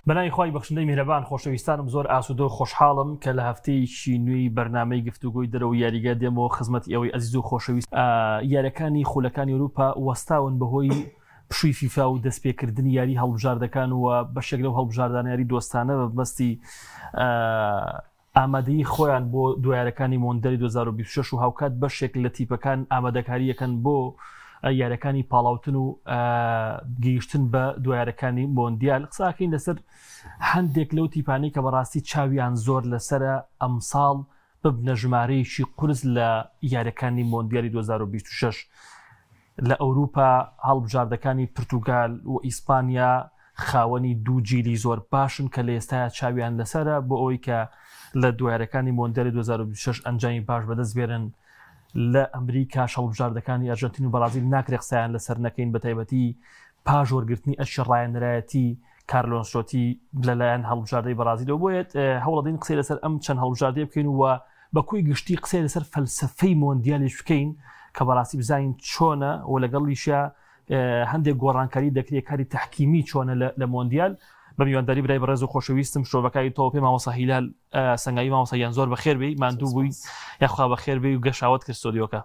بەناوی خۆی بەخشندەی میهرەبان خۆشەویستانم زۆر ئاسوودە و خۆشحاڵم کە لە هەفتەیەکی نوێی بەرنامەی گفتوگۆی دەرەوە یاریگە دێمەوە خزمەت ئێوەی ئەزیز و خۆشەویست. یاریەکانی خولەکانی ئەوروپا وەستاون بەهۆی پشووی فیفا و دەستپێکردنی یاری هەڵبژاردەکان و بەشێک لەو هەڵبژاردانە یاری دۆستانە بەبەستی ئامادەیی خۆیان بۆ دوایارەکانی مۆندیالی 2026 و هاوکات بەشێک لە تیپەکان ئامادەکاریەکەن بۆ یاریەکانی پاڵاوتن و گەیشتن بە دوایارەکانی مۆندیال. قساکەین لەسەر هەندێک لەو تیپانەی کە بەڕاستی چاویان زۆر لەسرە ئەمساڵ ببنە ژمارەیەکی قورس لە یاریەکانی مۆندیالی 2026 لە ئەوروپا. هەڵبژاردەکانی پرتوگال و ئیسپانیا خاوەنی دوو جیلی زۆر باشن کە لە ئێستاە چاویان لەسرە بۆ ئەوەی کە لە دوایارەکانی مۆندیالی 2026 ئەنجامی باش بەدەست بێرن. لە ئەمریکا هەڵبژاردەکانی ئەرجنتین و بەرازیل ناکرێ قسەیان لەسەر نەکەین، بەتایبەتی پاش وەرگرتنی ئەشی ڕایەنەرایەتی کارلۆ ئەنشلۆتی لەلایەن هەڵبژاردەی بەرازیلەوە. بۆیێت هەوڵەدەین قسەی لەسەر ئەم چەند هەڵبژاردەیە بکەین و بەکوی گشتی قسەی لەسەر فەلسەفەی مۆندیالیش بکەین کە بەڕاستی بزانین چۆنە و لەگەڵیشە هەندێک گۆڕانکاری دەکرێت کاری تەحکیمی چۆنە لە مۆندیال. بە میوانداری برای بەڕێز و خۆشەویستم شۆبەکانی تۆ پێ مامۆستا هیلال سەنگایی مامۆستایان زۆر بەخێر بێی، ماندوو بووی یاخوا بەخێر بێی و گەشاوت کرد ستۆدیۆکە.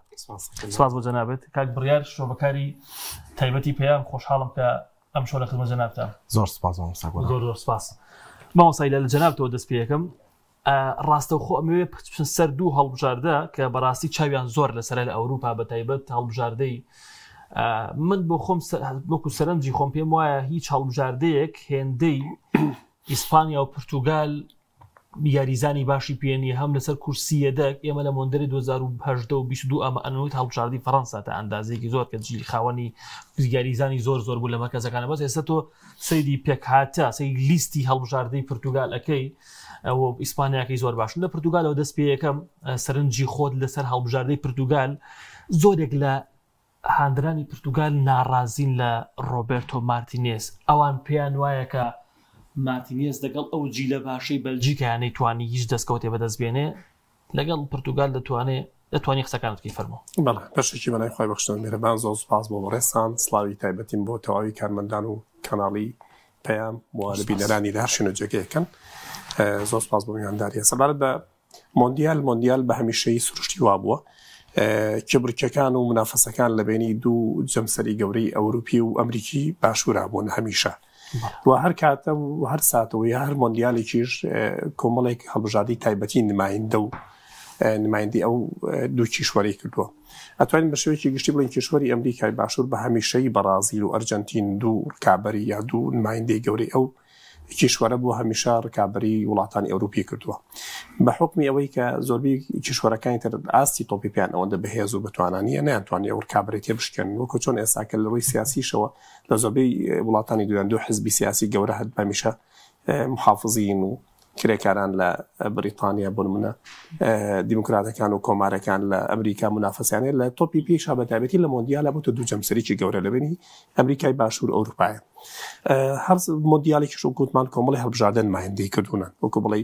سپاس بۆ جەنابەت کاک بڕیار شۆبەکاری تایبەتی پێیان خۆشحاڵم کە ئەم شۆ لە خزمەت جەنابتان. زۆر سپاس زۆر سپاس. مامۆستا هیلال لە جەنابتەوە دەست پێ یەکەم. ڕاستەوخۆ ئەمەوێ سەر دوو هەڵبژاردە کە بەڕاستی چاویان زۆر لەسەر لە ئەوروپا بەتایبەت هەڵبژاردەی من بۆ خۆم وەکو سەرنجی خۆم پێم وایە هیچ هەڵبژاردەیەک هێندەی ئیسپانیا و پورتوگال یاریزانی باشی پێنیە هەم لەسەر کورسیەدەک. ئێمە لە مۆندیالی 2022 ئەمە ئەنویت هەڵبژاردی فەڕەنسا تا ئەندازەیەکی زۆر کە جیلی خاوەنی یاریزانی زۆر بوو لە مەرکەزەکانە. بەس ئێستا تۆ سەیری پێک هاتە سەی لیستی هەڵبژاردەی پورتوگال ئەەکەی ئەوە ئیسپانیاکەی زۆر باشن. لە پورتوگالەوە دەست پێ یەکەم سەرنجی خۆت لەسەر هەڵبژاردەی پورتوگال. زۆرێک لە هاندرانی پورتوگال ناڕازین لە ڕۆبێرتۆ مارتینێز، ئەوان پێیان وایە کە مارتینێز لەگەڵ ئەو جیلە باشەی بەلجیکا نەیتوانی هیچ دەستکەوتێ بەدەست بێنێ لەگەڵ پورتوگال دەتوانی قسەکانت فەرمۆ. بەڵێ بەشێکی بەنای خۆی بەخشندە میهرەبان زۆر سپاس بۆ بەڕێستان. سڵاوی تایبەتیم بۆ تەواوی کارمەندان و کەناڵی پەیام بۆ لەبینەرانی داشن و جێگەیەکەن. زۆر سپاس بۆ میوانداریە. سەبارەت بە مۆندیال بە هەمیشەیی سروشتی وا بووە کبرکەکان و منافەسەکان لە بینی دوو جەمسەری گەورەی ئەوروپی و ئەمریکی باشوورا بوون هەمیشە و هەر کاتە و هەر ساتەوەی هەر مۆندیالێکیش کۆمەڵێک هەڵبژاردەی تایبەتی نمایندە و نمایندی ئەو دوو کیشوەری کردووە. ئەتوانین بە شێوەیەکی گشتی بڵین کیشوەری ئەمریکای باشوور بە هەمیشەی بەرازیل و ئەرجنتین دوو ڕکابەری یا دوو نمایندەی گەورەی ئەو کیشوەرە بۆ هەمیشە ڕکابەری وڵاتانی ئەوروپی کردووە. بە حکمی ئەوەی کە زۆربەی کیشوەرەکانی تر ئاستی تۆپی پێیان ئەوەندە بەهێز و بەتوانانیە نەیانتوانێت ئەو ڕکابەری تێبشکێن وەکو چۆن ئێستاکە لە ڕووی سیاسیشەوە لە زۆربەی وڵاتانی دوو حزبی سیاسی گەورە هەت هەمیشە محافظین و کرێکاران لە بریتانیا بۆ نمونە دیموکراتەکان و کۆمارەکان لە ئەمریکا منافەسیانێت لە تۆپی پێشا بەتایبەتی لە مۆندیالە بۆتە دوو جەمسەرێکی گەورە لەبینی ئەمریکای باشوور ئەوروپایە. هەر مۆندیالێکیش و گوتمان کۆمەڵی هەڵبژاردە نمایندەی کردوونن وەکو بڵێ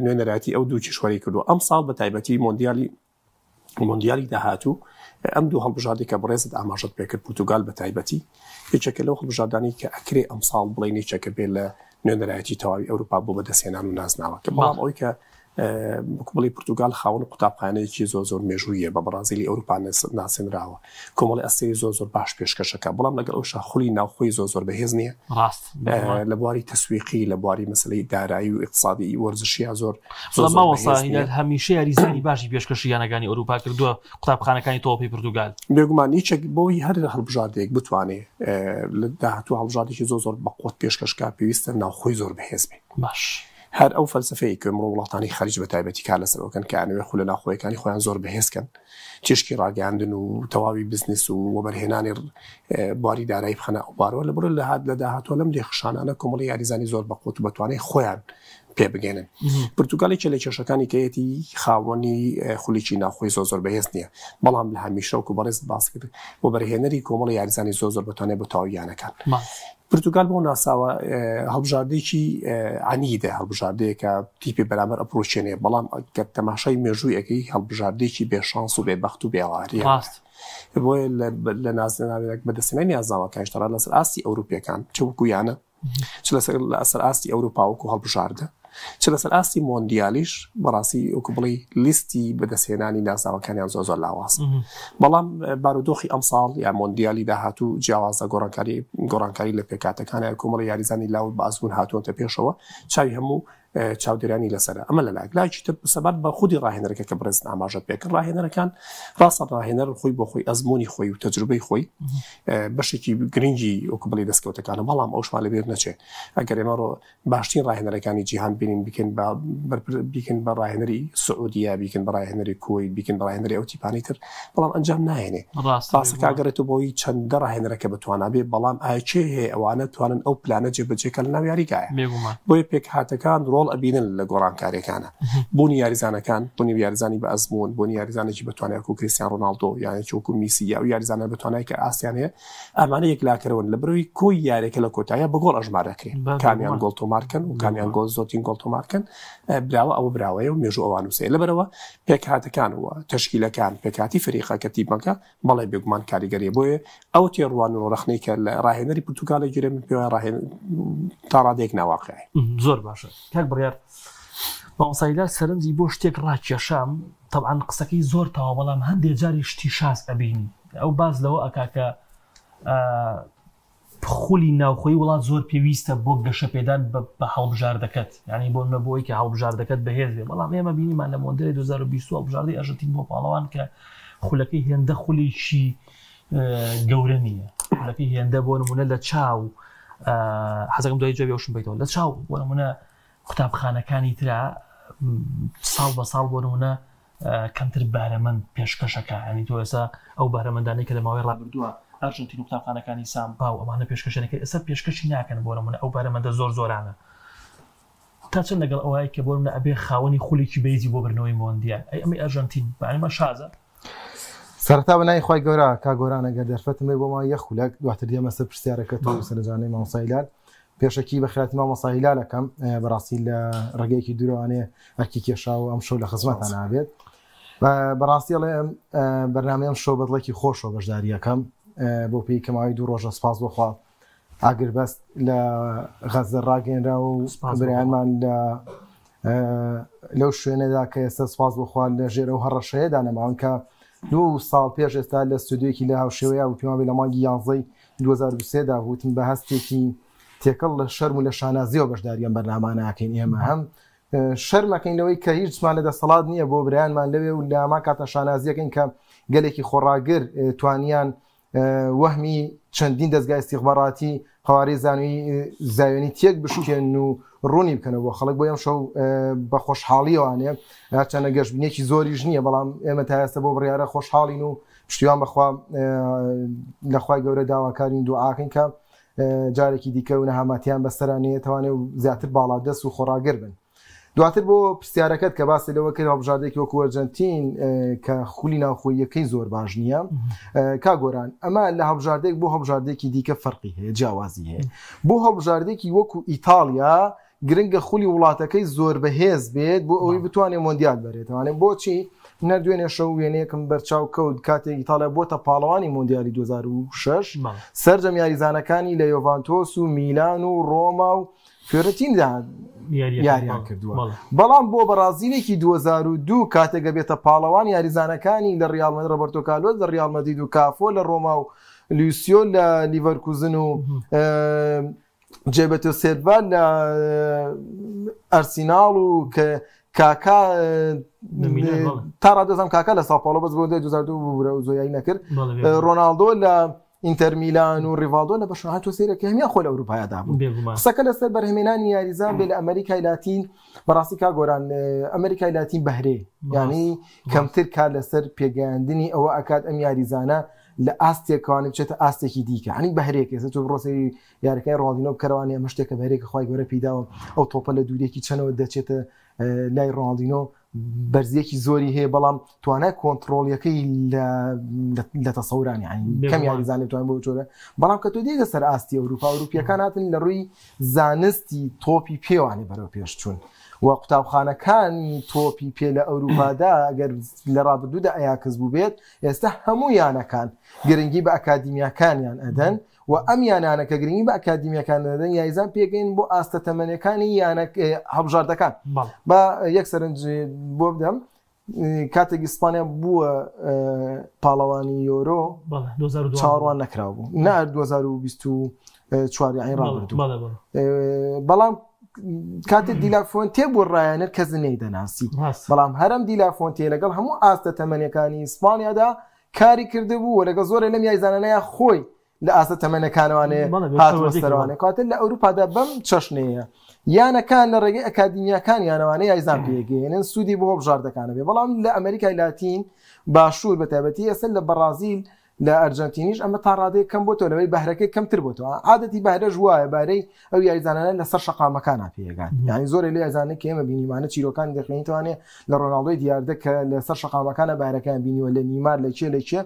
نوێنەراتی ئەو دوو کیشوەری کردووە. ئەم ساڵ بەتایبەتی مۆندیالی داهاتوو ئەم دوو هەڵبژاردی کە بڕێزت ئاماژەت پێکرد پورتوگال بەتایبەتی یەکێکە لەو هەڵبژاردانی کە ئەکرێ ئەم ساڵ بڵێن یەکێکە بێت لە نوێنەرایەتی تەواوی ئەوروپا بۆ بەدەستهێنان و نازناوە کە بەڵام ئەوەی کە بڵێ پورتوگال خاوەن قوتابخانەیەکی زۆر مێژوویە بە بەرازیلی ئەوروپا ناسێنراوە کۆمەڵی ئەستەی زۆر باش پێشکەشەکە بەڵام لەگەڵ ئەو شاخۆلی ناوخۆی زۆر بەهێز نییە لە بواری تەسویقی لە بواری مەسلەی دارایی و اقتصادی وەرزشیە زۆر هەمیشە یاریزانی باشی پێشکەشی یانەکانی ئەوروپا کردووە قوتابخانەکانی تۆپی پورتوگال. بێگومان هیچێک بۆی هەر هەڵبژاردەیەک بتوانێت لە داهاتوو هەڵبژاردێکی زۆر بەقوت پێشکەشکا پێویستە ناوخۆی زۆر بەهێز بێت. باش هەر ئەو فەلسفەیە کە ئەمڕۆ وڵاتانی خەریج بەتایبەتی کار لەسەرەوەکەن کە ئەنوێ خولە ناوخۆیەکانی خۆیان زۆر بەهێزکەن چێشکی ڕاگەاندن و تەواوی بزنس و وەبەرهێنانی بواری دارایی بخەنە ئەو بارەوە لەبەر لە داهاتوە لەم لێخشانانە کۆمەڵی یاریزانی زۆر بەقوت و بەتوانێت خۆیان پێ بگەێنن. پورتوگاڵێکی لە کێشەکانی کەیەتی خاوەنی خولیکی ناوخۆی زۆر بەهێز نییە بەڵام لە هەمیشە وەکو بەڕێز باس کرد وەبەرهێنەری کۆمەڵی یاریزانی زۆر بەتوانێت بۆ تەواویانەکان. پورتوگال بۆ ناساوە هەڵبژاردەیەکی عنیدە هەڵبژاردەیەکە تیپی بەرامبەر ئەپڕۆچێنێ بەڵام کە تەماشای مێژووی ئەەکەی هەڵبژاردەیەکی بێشانس و بێبەخت و بێڵاریە بۆیە لە نازناوێک بەدەستێنانی یازاوەکان شتەڕا لەسەر ئاستی ئەوروپیەکان چ وەکو یانە چ لەسەر ئاستی ئەوروپا وەکو هەڵبژاردە چ لەسەر ئاستی مۆندیالیش بەڕاستی وەکو بڵێ لیستی بەدەستهێنانی ناساوەکانیان زۆر لاواز بەڵام بارودۆخی ئەم ساڵ یا مۆندیالی داهاتوو جیاوازە گۆڕانکاری لە پێکاتەکانی کۆمەڵی یاریزانی لاو بازبوون هاتوونتە پێشەوە چاوی هەموو چاودێرانی لەسەرە ئەمە لە لایکی تر سەبات بە خودی ڕاهێنەرەکە کە بڕێز ئاماژەت پێکرد ڕاهێنەرەکان ڕاستە ڕاهێنەر خۆی بۆ خۆی ئەزمموی خۆی و تەجروبەی خۆی بەشێکی گرنگی وەکو بڵێ دەستکەوتەکانە بەڵام ئەوشمان لەبێت نەچێت ئەگەر ئێمە باشترین ڕاهێنەرەکانی جیهان بینین بیکن بە ڕاهێنەری سعودیا بیکن بە ڕاهێنەری کویت بیکن بە ڕاهێنەری ئەو تیپانی تر بەڵام ئەنجام ناهێنێ ڕاستەکە ئەگەرێتەوە بۆی چەندە ڕاهێنەرەکە بتوانە بێ بەڵام ئاچێ هەیە ئەوانە توانن ئەو پلانە جێبەجێکە لە ناو یاریگایە بۆیە پێکهاتەکان ڕۆڵ ئەبینن لە گۆڕانکاریەکانە بوونی یاریزانەکان بوونی یاریزانی بە ئەزمون بوونی یاریزانێکی بەتوانێت و کریستیان ڕۆناڵدۆ یانی چۆکو میسی یا و یاریزانە بتوانای کە ئاسیان هەیە ئەمانە یەکلاکەرەوە لە بەرەوەی کۆی یاریەکە لە کۆتایە بە گۆڵ ئەژمارەکرێن کامیان گۆڵ تۆمارکەن و کامیان گۆڵ زۆرترین گۆڵ تۆمارکەن براوە ئەوە براوەیە و مێژوو ئەوان وسێ لەبەرەوە پێکهاتەکانەوە تەشکیلەکان پێکاتی فریقەکە تیمەکە بەڵێ بێگومان کاریگەریە بۆیە ئەو تێڕوان و ڕەخنەی کە لە ڕاهێنەری پورتوگالی گیرێ من پێوە ڕاهێن تا ڕادێک ناواقعی زۆر باشە کاک بڕیار مامۆسایلار سەرنجی بۆ شتێک ڕاکێشام طبعاً قسەکەی زۆر تەواو بەڵام هەندێک جاری شتی شاس ئەبینی ئەو باز لەوە ئەکاکە خولی ناوخۆی وڵات زۆر پێویستە بۆ گەشە پێدان بە هەڵبژاردەکەت یعنی بۆ نەبووی کە هەڵبژاردەکەت بەهێز بێ بەڵام ئێمە بینیمان لە مۆندەری 2020 هەڵبژاردەی ئەرژەنتین بۆ پاڵەوان کە خولەکەی هێندە خولێکی گەورە نییە خولەکەی هێندە بۆ نمونە لە چاو حەزەکەم دوای جوابی ئەوشم بیتەوە لە چاو بۆ نمونە قوتابخانەکانی ترا ساڵ بە ساڵ بۆ نمونە کەمتر بارەمەند پێشکەشەکە ینی تۆ ئێستا ئەو بارەمەندانەی کە لە ماوەی ڕابردووە ئەرژەنتین و قوتابخانەکانی سامپا و ئەمانە پێشکەشێنەکە ئێستا پێشکەشی ناکەن بۆ نمونە ئەو بارەمەندە زۆر زۆرانە تا چەند لەگەڵ ئەوەیە کە بۆ نمونە ئەبێ خاوەنی خولێکی بەیزی بۆ بردنەوەی مۆندیال ئەمەی ئەرژەنتین بەعینمە شازە سەرەتا بەنای خۆی گەورە کا گۆرانەگە دەرفەتم بۆ ما یە خولەک دواتر دێمە سەر پرسیارەکەت و سەرنجانەی مامۆسایلار پێشەکی بە خراتی مامۆسایلارەکەم بەڕاستی لە ڕێگەیەکی دوورەوانەیە ئەرکی کێشا و ئەم شەو لە خزمەتان نابێت بەڕاستی ئەڵێ بەرنامەیەم شەو بەدڵێکی خۆشەوە بەشداریەکەم بۆ پێی کەماوەی 2 ڕۆژە سپاس بۆخوا ئاگربەست لە غەزە ڕاگەێنرا و بەریانمان لەو شوێنەدا کە ئێستا سپاس بۆخوا لە ژێرە و هەڕەشەیەدا نەماون کە 2 ساڵ پێش ئێستا لە ستودیۆکی لە هاوشێوەیە و پێما بێ لە مانگی 11 2023 دا وتم بە هەستێکی تێکەڵ لە شەرم و لە شانازیەوە بەشداریان بەرنامانەکەین ئێمە هەم شەرمەکەین لەوەی کە هیچمان لە دەسەڵات نییە بۆ برایانمان لەوێ و لە ما کاتە شانازیەکەین کە گەلێکی خۆڕاگر توانیان وەهمی چەندین دەستگای استیخباراتی هەوارەی زانوی تێک بشکێن و ڕوونی بکەنەوە بۆ خەڵک بۆ ئەم شەو بە خۆشحاڵیەوانێ چەندە گەشتبینێکی زۆریش نییە بەڵام ئێمە تا ئێستا بۆ بڕیارە خۆشحاڵین و پشتیوان بەخوا لەخوای گەورە داواکارین دوعاکەین کە جارێکی دیکە و نەهامەتیان بەسەرانەیە توانێت و زیاتر باڵادەست و خۆڕاگر بن. دواتر بۆ پرسیارەکەت کە باسی لەوە کرد هەڵبژاردەیەکی وەکو ئەرجەنتین کە خولی ناوخۆییەکەی زۆر باش نییە کا گۆران ئەمە لە هەڵبژاردەیەک بۆ هەڵبژاردەیەکی دیکە فەرقی هەیە جیاوازی هەیە بۆ هەڵبژاردەیەکی وەکو ئیتالیا گرنگە خولی وڵاتەکەی زۆر بەهێز بێت بۆ ئەوەی بتوانێت مۆندیال بەرێتوانێت بۆچی نەردوێنێ شەو وێنەیەکم بەرچاو کەوت کاتێک ئیتالیا بۆتە پاڵەوانی مۆندیالی 2006 سەرجەم یاریزانەکانی لە یۆڤانتۆس و میلان و ڕۆما و فیۆرنتیندا یاریان کردووە بەڵام بۆ بەرازیلێکی 2002 کاتێکە بێتە پاڵەوان یاریزانەکانی لە ڕیال مەدرید ڕۆبەرتۆ کارلۆس لە ڕیال مەدرید و کافۆ لە ڕۆما و لوسیۆ لە لیڤەرکوزن و جێبەتۆ سێرڤا لە ئەرسیناڵ و کە کاکا تا ڕادۆزم کاکا لە ساو پاولۆ بەس بۆ 2002 بوو زۆیایی نەکرد ڕۆناڵدۆ لە ئینتەر میلان و ڕیڤالدۆ لە بەشهاتۆ سێرەکە هەمیان خۆ لە ئەوروپایادا بوو قسەکە لەسەر بەرهەمێنانی یاریزان بێ لە ئەمریکای لاتین بەڕاستی کا گۆران ئەمریکای لاتین بەهرێ یعنی کەمتر کار لەسەر پێگەیاندنی ئەوە ئەکات ئەم یاریزانە لە ئاستێکوانێ بچێتە ئاستێکی دیکە هەنی بەهرێک ێستا تۆ بڕۆسی یاریەکەی ڕۆناڵدینۆ بکەوانێ ئەمە شتێکە بەهرێکە خوای گەورە پێداوە ئەو تۆپە لە دوورێکی چەنەوە دەچێتە لای ڕۆناڵدینۆ بەرزیەکی زۆری هەیە بەڵام توانای کۆنتترۆلیەکەی لە تەسەورانی کەم یاریزانێت توان بۆ جۆرە بەڵام کە تۆ دیگە سەر ئاستی ئەوروپا ئەوروپیەکان هاتن لە ڕووی زانستی تۆپی پێوانی بەرەو پێشچوون و قوتابخانەکانی تۆپی پێ لە ئەوروپادا ئەگەر لە ڕابردوودا ئەیاکەس بوو بێت ئێستا هەموو یانەکان گرنگی بە ئەکادیمیاکانیان ئەدەن و ئەم یانانەکە گرنگی بە ئەکادیمیاکان دەدەن یایزان پێگەین بۆ ئاستە تەمەنەکانی یانە هەڵبژاردەکان بە یەک سەرنج بۆ بدەم کاتێک ئیسپانیا بووە پاڵەوانی یۆرۆ چاوەڕوان نەکراو بوو نار 2024 یانی ڕابردوو بەڵام کاتێک دیلافۆنتێ بۆ ڕایەنەر کەس نەیدەناسی بەڵام هەرم دیلافۆنتێ لەگەڵ هەموو ئاستە تەمەنیەکانی ئیسپانیادا کاری کرده بوو و لەگە زۆرە لەم یایزانانەیە خۆی لە ئاستە تەمەنەکانوانێ هاتوەستەرەوانێ کاتە لە ئەوروپادا بەم چەشنەیە یانەکان لە ڕێگەی ئەکادیمیاکان یانەوانەی یایزان پێگەێنن سوودی بۆ بژاردەکانە بێ بەڵام لە ئەمریکای لاتین باشوور بە تایبەتی ئێستا لە بەرازیل لە ئەرجنتینیش ئەمە تا ڕادەیە کەم بۆتەوە لەوەی بەهرەکەی کەمتر بۆتەوە عادەتی بەهرەش وایە بارەی ئەو یاریزانانە لەسەر شەقامەکانە پێگان یعنی زۆر لە یازانە کە ئێمە بینیمانە چیرۆکانی دەخوێنیتوانێت لە ڕۆناڵدۆی دیاردە کە لەسەر شەقامەکانە بارەکان بینیوە لە نیمار لە چێ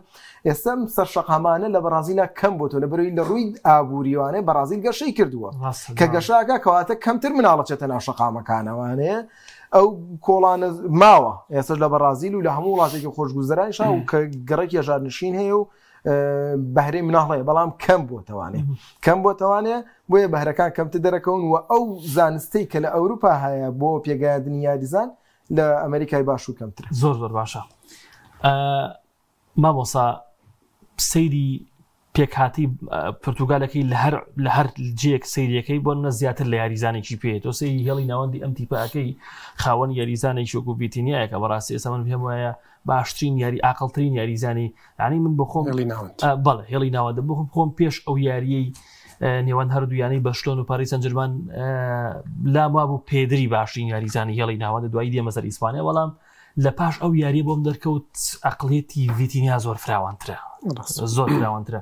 ئێستا سەر شەقامانە لە بەرازیلە کەم بۆتەوە لە بەرەوەی لە ڕووی ئابووریوانێ بەرازیل گەشەی کردووە کە گەشاکە کەواتە کەمتر مناڵەچێتە ناو شەقامەکانەوانەیە ئەو کۆڵانە ماوە ئێستا لە بەرازیل و لە هەموو وڵاتێکی خۆشگوزەرانیشا و کە گەڕێکی ژارنشین هەیە و بەهرەی مناڵەیە بەڵام کەم بۆتەوانێ بۆیە بەهرەکان کەمتر دەرەکەون و ئەو زانستەی کە لە ئەوروپا هەیە بۆ پێگەیاندنی یاریزان لە ئەمریکای باشوور کەمتر زۆر باشە مامۆسا سەیری پێکهاتی پرتوگالەکەی لە هەر جێک سەیریەکەی بۆ نە زیاتر لە یاریزانێکی پێێت و سەیری هێڵی ناوەندی ئەم تیپەکەی خاوەن یاریزانێکی شۆک و بیتینایە کە بەڕاستی ئێستا من پێم وایە باشترین یاری ئاقلترین یاریزانی یعنی من بۆ خۆم بەڵێ هێڵی ناوەندە بۆ خۆم پێش ئەو یاریەی نێوان هەردوویانەی بەشتۆن و پاریس سەن ژەرمان لام وابوو پێدری باشترین یاریزانی هێڵی ناوەندە دوای دێمە سەر ئیسپانیا بەڵام لە پاش ئەو یاریە بۆم دەرکەوت ئەقلێتی ڤیتینیا زۆر فراوانترە زۆر فراوانترە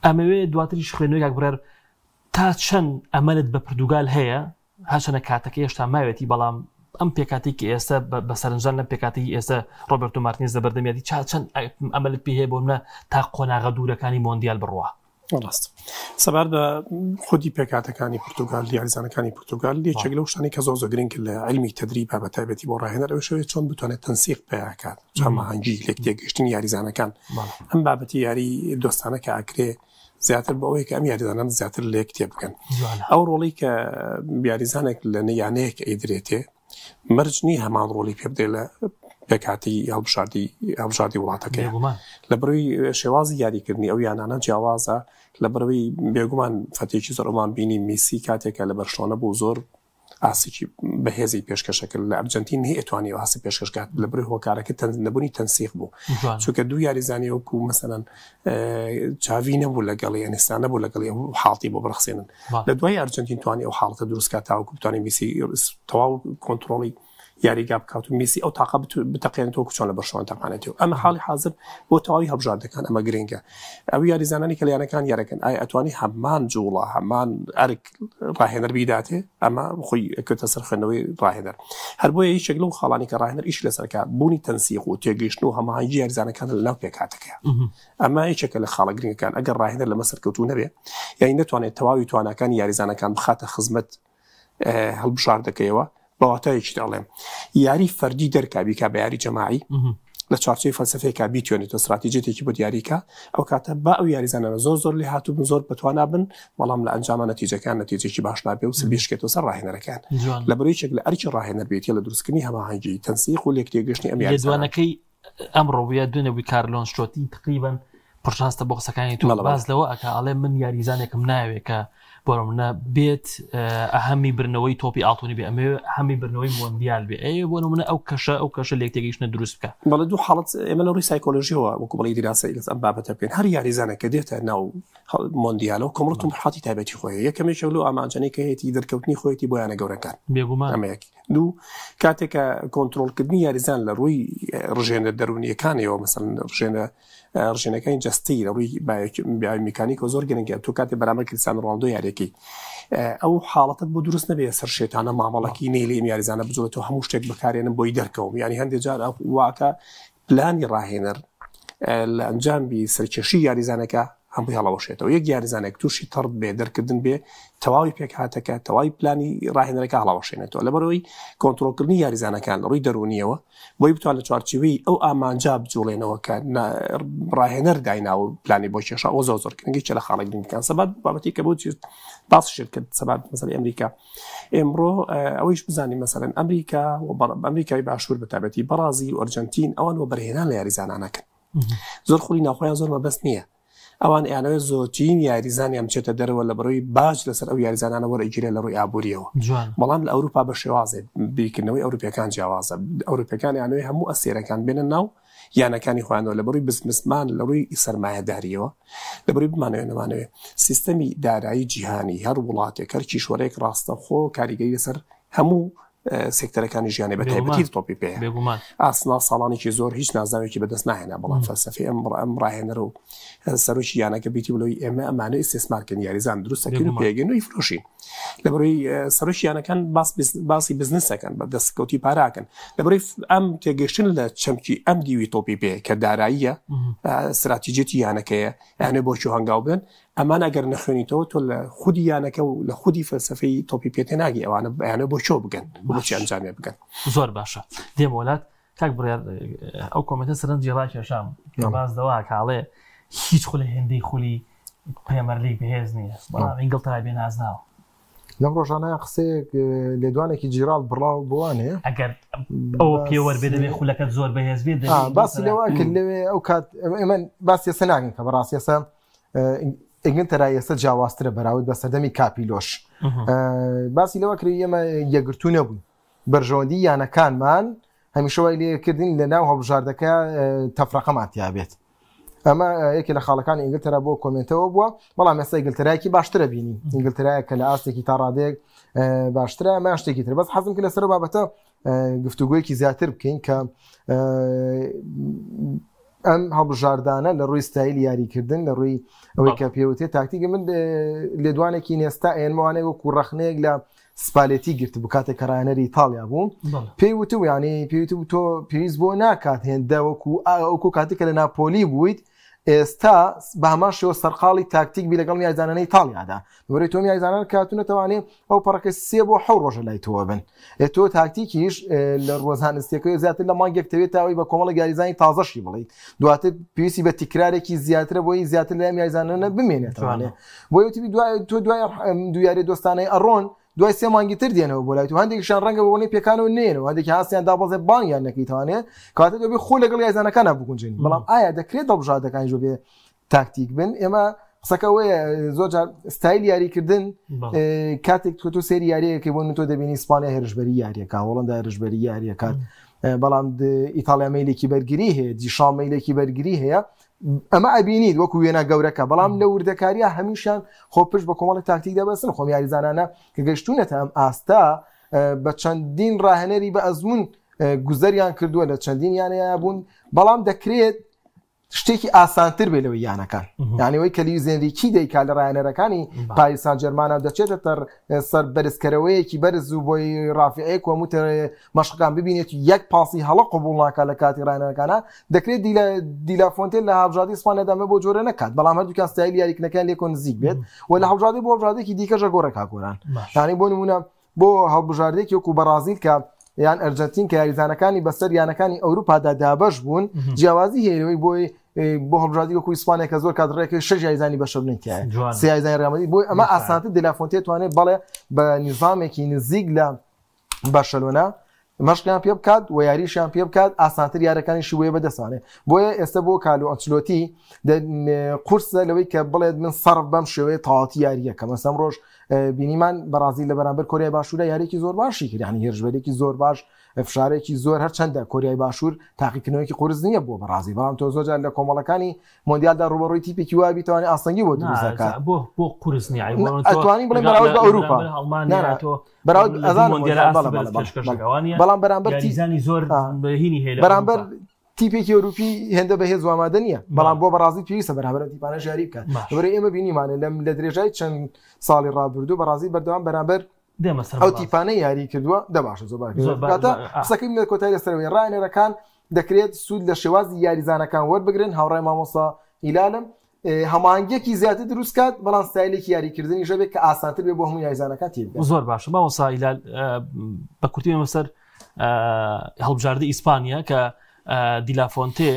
ئەمەوێ دواتریش خوێنەوەی کاکبرار تا چەند ئەمەلت بە پرتوگال هەیە هەچەنە کاتەکە هێشتا ماوێتی بەڵام ئەم پێکاتی کە ئێستا بە سەرنجان لە پێکاتی ئێستا ڕۆبرتۆ مارتینز لە بەردەمیاتی چەند ئەمەلت پێ هەیە بۆ منە تا قۆناغە دوورەکانی مۆندیال بڕوە ڕاست سەبار بە خودی پێکاتەکانی پرتوگال یاریزانەکانی پرتوگال یەکێک لەو شتانەی کە زۆر گرنگ لە علمی تدریب بە تایبەتی بۆ ڕاهێنەر ئەوە شەوێت چۆن بتوانێت تەنسیق پێکات چامەهەنگی لێک تێگەشتنی یاریزانەکان ئەم بابەتی یاری دۆستانە کە ئاکرێ زیاتر بەوەی کە ئەم یاریزانان زیاتر لێک تێ بکەن ئەو ڕۆڵی کە یاریزانێک لە نەیانەیەک ئەیدرێتێ مەرجنی هەمان ڕۆڵی پێ بدەێت لە پێکاتی هەڵبژاردی وڵاتەکەی لە بەروی شێوازی یاریکردنی ئەو یانانە جیاوازە لە بەروی بێگومان فەتێکی زۆرمان بینی میسی کاتێکە لە بەرشلۆنە بوو زۆر ئاسێکی بەهێزی پێشکەشەکرد لە ئەرجنتین هی ئەتوانی ئاسی پێشکەشکات لە بەروی هۆکارەکە نەبوونی تەنسیق بوو چونکە دوو یاریزانی وەکو مەسەلەن چاوی نەبوو لەگەڵی ئەنیستان نەبوو لەگەڵی ئەو حاڵتی بۆ بڕخسێنن لە دوای ئەرجنتین توانی ئەو حاڵتە دروستکات تاوەکو بتوانێت میسی تەواو کۆنتڕۆڵی یاریگا بکات و میسی ئەو تاقا بتەقێنێتەوە چۆن لە بەرشلۆنە تەقانێتەوە ئەمە حاڵی حاضر بۆ تەواوی هەڵبژاردەکان ئەمە گرنگە ئەو یاریزانانی کە لەیانەکان یارەکەن ئایا ئەتوانی هەمان جوڵە هەمان ئەرک ڕاهێنەر بیداتێ ئەمە خۆی کەوتە سەر خوێندنەوەی ڕاهێنەر هەر بۆیە هیچێک لەو خاڵانی کە ڕاهێنەر ئیش لەسەرکە بوونی تەنسیق و تێگەیشتن و هەماهەنگی یاریزانەکان لەناو پێکاتەکەیە ئەمە هیچێکە لە خاڵە گرنگەکان ئەگەر ڕاهێنەر لەمە سەرکەوتوو نەبێ یعنی نەتوانێت تەواوی توانەکانی یاریزانەکان بخاتە خزمەت هەڵبژاردەکەیەوە بەواتایەکی دەڵێم یاری فەردی دەرکابیکە بە یاری جەماعی لە چارچەی فەلسەفەیەکە بیتوانێتەوە استراتیجێتێکی بۆ دیاریکە ئەو کاتە با ئەو یاریزانانە زۆر لێ هاتوو زۆر بتوانە بن بەڵام لە ئەنجامە نەتیجەکان نەتیجێکی باش نابێ و سبیشکێتەوە سەر ڕاهێنەرەکان لە بەرەوەیەک لە ئەرکی ڕاهێنەر بێتە لە دروستکردنی هەماهەنگی تەنسیق و لێک تێگەشتنی ئەم یاریزانەکەی ئەمڕۆ بووە دوێنەوەی کارلۆن شتۆتی تقریباً پڕشاستە بۆ قسەکانی تو باز لەوە ئەکە ئەڵێ من یاریزانێکم ناوێت کە بۆ منە بێت ئەهەمی برنەوەی تۆپی ئاڵتونی بێ ئەمێ هەمی برنەوەی مۆندیال بێ ئەیە بۆ منە ئەو کەشە لێک تێگەیشتنە دروست بکە بەڵێ دوو حاڵەت ئێمە لە ڕووی سایکۆلۆژیەوە وەکو بڵی دیراسی لەس ئەم بابەتە بکەین هەر یاریزانێک کە دێتە ناو مۆندیالەوە کۆمەڵەت و مرحڵەتی تایبەتی خۆیە یەکەمێک لەو ئامانجانەی کە هەیەی دەرکەوتنی خۆیەتی بۆ یانە گەورەکان بێگومان ئەمەیەکی دوو کاتێکە کۆنتڕۆڵکردنی یاریزان لە ڕووی ڕژێنە دەرونیەکانەوە مەسەڵەن ڕژێنەکانی جەستی لە ڕووی بایۆمیکانیکۆ زۆر گرنگە تو کاتێ بەرامبەر کریستیانۆ ڕۆنالدۆ یاریەکەی ئەو حاڵەتت بۆ دروست نەبێت سەر شێتانە مامەڵەکی نێلی یاریزانە بجوڵێتەوە هەموو شتێک بەکارێنم بۆی دەرکەوم ینی هەندێک جار واکە پلانی ڕاهێنەر لە ئەنجامی سەرکێشی یاریزانەکە هەمووی هەڵەوەشێتەوە یەک یاریزانێک تووشی تەڕ بێ دەرکردن بێ تەواوی پێک هاتەکە تەواوی پلانی ڕاهێنەرەکە هەڵەوەشێنێتەوە لەبەرەوەی کۆنتڕۆلکردنی یاریزانەکان لە ڕووی دەرونیەوە بۆی بتوان لە چوارچووی ئەو ئامانجا بجوڵێنەوە کە ڕاهێنەر دایناوە پلانی بۆ کێشە ئەو زۆرکردنی چ لە خاڵی گرنگەکان سەبات بابەتی کە بۆ باسشت کرد سەبات مەسەڵی ئەمریکا ئێمڕۆ ئەوەیش بزانین مەسەڵەن ئەمریکای باشوور بەتابەتی بەرازیل و ئەرجەنتین ئەوان بۆ بەرهێنان لە یاریزانانەکەن زۆر خولی ناوخۆیان زۆر مەبەست نییە ئەوان ئیانەوە زۆرترین یاریزانیان بچێتە دەرەوە لە بەرەوەی باج لەسەر ئەو یاریزانانە وەرەگیرێ لە ڕووی ئابوووریەوە بەڵام لە ئەوروپا بە شێوازێ بیرکردنەوەی ئەوروپیەکان جیاوازە ئەوروپیەکان یانەوەی هەموو ئەسێرەکان بێنن ناو یانەکانی خۆیانەوە لە بەڕووی بزنسمان لە ڕووی سەرمایەداریەوە لە بەڕووی بمانەوێ نەمانەوێ سیستەمی دارایی جیهانی هەر وڵاتێک هەر کیشوەرێک ڕاستەخۆ کاریگەری لەسەر هەموو سێکتەرەکانی ژیانی بە تایبەتی تۆپی پێ ئاسنا ساڵانێکی زۆر هیچ نازاوێکی بەدەست ناهێنا بەڵام فەلسەفەی ئەم ڕاهێنەرە و سەرۆکی یانەکە بیتی بڵەوەی ئێمە ئەمانە ئیستثمارکردن یاریزان دروستەکەین و پێگەین و ئیفرۆشین لەبەرەوەی سەرۆکی یانەکان باسی بزنسەکەن بە دەستکەوتی پاراکەن لەبەرەوەی ئەم تێگەشتن لە چەمکی ئەم دیوی تۆپی پێ کە داراییە استراتیجێتی یانەکەیە یانێ بۆچی هەنگاو بن ئەمان ئەگەر نەخوێنیتەوە تۆ لە خودی یانەکە و لە خودی فەلسەفەی تۆپی پێ تێناگی ئەوانە بەیانە بۆ چۆ بگەن بۆچی ئەنجامێ بگەن زۆر باشە دێم وڵات کاک بڕیار ئەو کۆمنتە سەرنجی ڕاکێشام بازدەوا کاڵێ هیچ خولی هێندەی خولی پێمەرلی بەهێز نییە بەڵام ئینگڵترا بێ نازناوە لەم ڕۆژانەیە قسەیەک لێدوانێکی جیرال بڕاو بوانێ ئەگەر ئەو پێوەربێ دەبێ خولەکەت زۆر بەهێز بێت باسی لەوە کرد لەوێ ئەو کات ئێمە باسی ئێستا ناگەین کە بەڕاستی ئێستا ئینگلترا ئێستا جیاوازترە بەراورد بە سەردەمی کاپیلۆش باسی لەوە کرد ئێمە یەکگرتوو نەبوون بەرژەوەندی یانەکانمان هەمیشەوەی لێکردین لە ناو هەڵبژاردەکە تەفرەقەمان تیا بێت ئەمە یەکێ لە خاڵەکانی ئینگلترا بۆ کۆمنتەوە بووە بەڵام ئێستا ئینگلترایەکی باشترە بینی ئینگلترایە کە لە ئاستێکی تا ڕادەیەک باشترە ئەمە شتێکی تر بەس حەزم کرد لەسەر بابەتە گفتوگویەکی زیاتر بکەین کە ئەم هەڵبژاردانە لە ڕووی ستایل یاریکردن لە ڕووی ئەوەی کە پێوتێت تاکتیکە من لێدوانێکی نێستا ئێنمانێک وەکو ڕەخنەیەک لە سپالێتی گرت بوو کاتێک کە ڕایەنەری ئیتاڵیا بوو پێی وتو ینی پێوتو تۆ پێویست بۆ ناکات هێندە وەکو کاتێک کە لە ناپۆلی بوویت ئێستا بە هەمان شێوە سەرقاڵی تاکتیک بی لەگەڵ یاریزانانەی ئیتاڵیادا بەڕێ تۆ یاریزانان کاتونەتەوانێت ئەو پەڕەکە 3 بۆ 7 ڕۆژە لای تۆوە بن تۆ تاکتیکیش لە ڕۆژانستێکەوە زیاتر لە مانگێک تەوێت تاوی بە کۆمەڵە یاریزانی تازەشی بڵیت دواتر پێویستی بە تیکرارێکی زیاترە بۆی زیاتر لە ئەم یاریزانانە بمێنێتوانێت بۆی وتی تۆ دوای دویاری دۆستانەی ئەڕۆن دوای 3 مانگی تر دێنەوە بۆ لای تو هەندێکشان ڕەنگە بۆنی پێکانەوە نێنەوە هەندێکی هاستیان دابەزێ بانگیان نەکەیتوانێت کاتێک دەبێت خۆ لەگەڵ یاریزانەکانە بگونجێن بەڵام ئایا دەکرێت هەڵبژاردەکانی ژۆ بێ تاکتیک بن ئێمە قسەکەوەیە زۆر ستایل یاریکردن کاتێک تۆ سێری یاریەکەی بۆ تۆ دەبینی ئیسپانیا هێرشبەری یاریەکە هۆڵەندا هێرشبەری یاریەکات بەڵام ئیتاڵیا مەیلێکی بەرگری هەیە دیشان مەیلێکی بەرگری هەیە ئەمە ئەبینیت وەکو وێنە گەورەکە بەڵام لە وردەکاریە هەمیشان خۆ پشت بە کۆمەڵی تاکتیک دەبەستن خۆم یاریزانانە کە گەشتونەتە ئەم ئاستا بە چەندین ڕاهێنەری بە ئەزمون گوزەریان کردووە لە چەندین یانەیە بوون بەڵام دەکرێت شتێکی ئاسانتر بێ لەوەی یانەکان یانەوەی کەلیوزێنریکی دەیکا لە ڕایەنەرەکانی پاریسان جەرمانە دەچێتە سەر بەرزکەرەوەیەکی بەرز و بۆی ڕافعەیەک وەموتە مەشقەکان ببینێت یەک پاسی هەڵە قبوڵ ناکا لە کاتی ڕایەنەرەکانە دەکرێت دیلافۆنتێن لە هەڵبژاردی ئیسپانیادامە بۆ جۆرە نەکات بەڵام هەردووکیان ستایل یاریکردنەکان لێکۆ نزیک بێت و لە هەڵبژاردی بۆ هەڵبژاردێکی دیکەشە گۆڕێکا گۆران یانی بۆ نمونە بۆ هەڵبژاردێکی وەکو بەرازیل کە یان ئەرجەنتین کە یاریزانەکانی بەسەر یانەکانی ئەوروپادا دابەش بوون جیاوازی هێنەوەی بۆی بۆ هەڵبژاردی وەکو ئیسپانیا کە زۆر کاتڕێکی 6 یاریزانی بەشەر نتیایە 3 یاریزانی ڕێمەدی بۆی ئەمە ئاسانتر دیلافۆنتێ توانێت بەڵێ بە نیزامێکی نزیک لە بارسەلۆنا مەشقیان پێ بکات و یاریشیان پێ بکات ئاسانتر یارەکانی شوێ بەدەستانێت بۆیە ئێستا بۆ کالو ئەنچلۆتی قورسە لەوەی کە بڵێت من سەرف بەم شێوەیە تەواوەتی یاریەکە مەسەڵەن ڕۆژ بینیمان بەرازیل لە بەرامبەر کۆریای باشوورە یاریێکی زۆر باشی کرد یعنی هێرشبەرێکی زۆر باش فشارێکی زۆر هەرچەندە کۆریای باشوور تاقیکردنەوەیکی قورس نییە بۆ بەرازیل بەڵام تۆ زۆرجار لە کۆمەڵەکانی مۆندیالدا ڕوبەڕووی تیپێکی وای بیتوانێت ئاسەنگی بۆ دروست بکات بۆ قورس نییە ئەتوانین بڵێن بەراورد بە ئەوروپا بەڵام بەرامبەر یاریزانی زۆر بەهینی هەیە بەرامبەر تیپێکی ئەوروپی هێندە بەهێز وامادە نییە بەڵام بۆ بەرازیل پێویستە بەرامبەر تیپانە ژاری بکات بەرەی ئێمە بینیمانە لە درێژای چەند ساڵی ڕابردوو بەرازیل بەردەوام بەرامبەر ئەو تیپانەی یاری کردووە دەباشە زۆر باشە قسەکەی لە کۆتایی لەسەرەوەی ڕایەنەرەکان دەکرێت سوود لە شێوازی یاریزانەکان وەربگرن هاوڕای مامۆستا هیلالم هەمانگەکی زیاتر دروستکات بەڵام ستایلێکی یاریکردنی ژەبێت کە ئاسانتر بێ بۆ هەموو یاریزانەکان تێبگات. زۆر باشە ماوەسا هیلال بە کورتی مەسەر هەڵبژاردە ئیسپانیا کە دیلافۆنتێ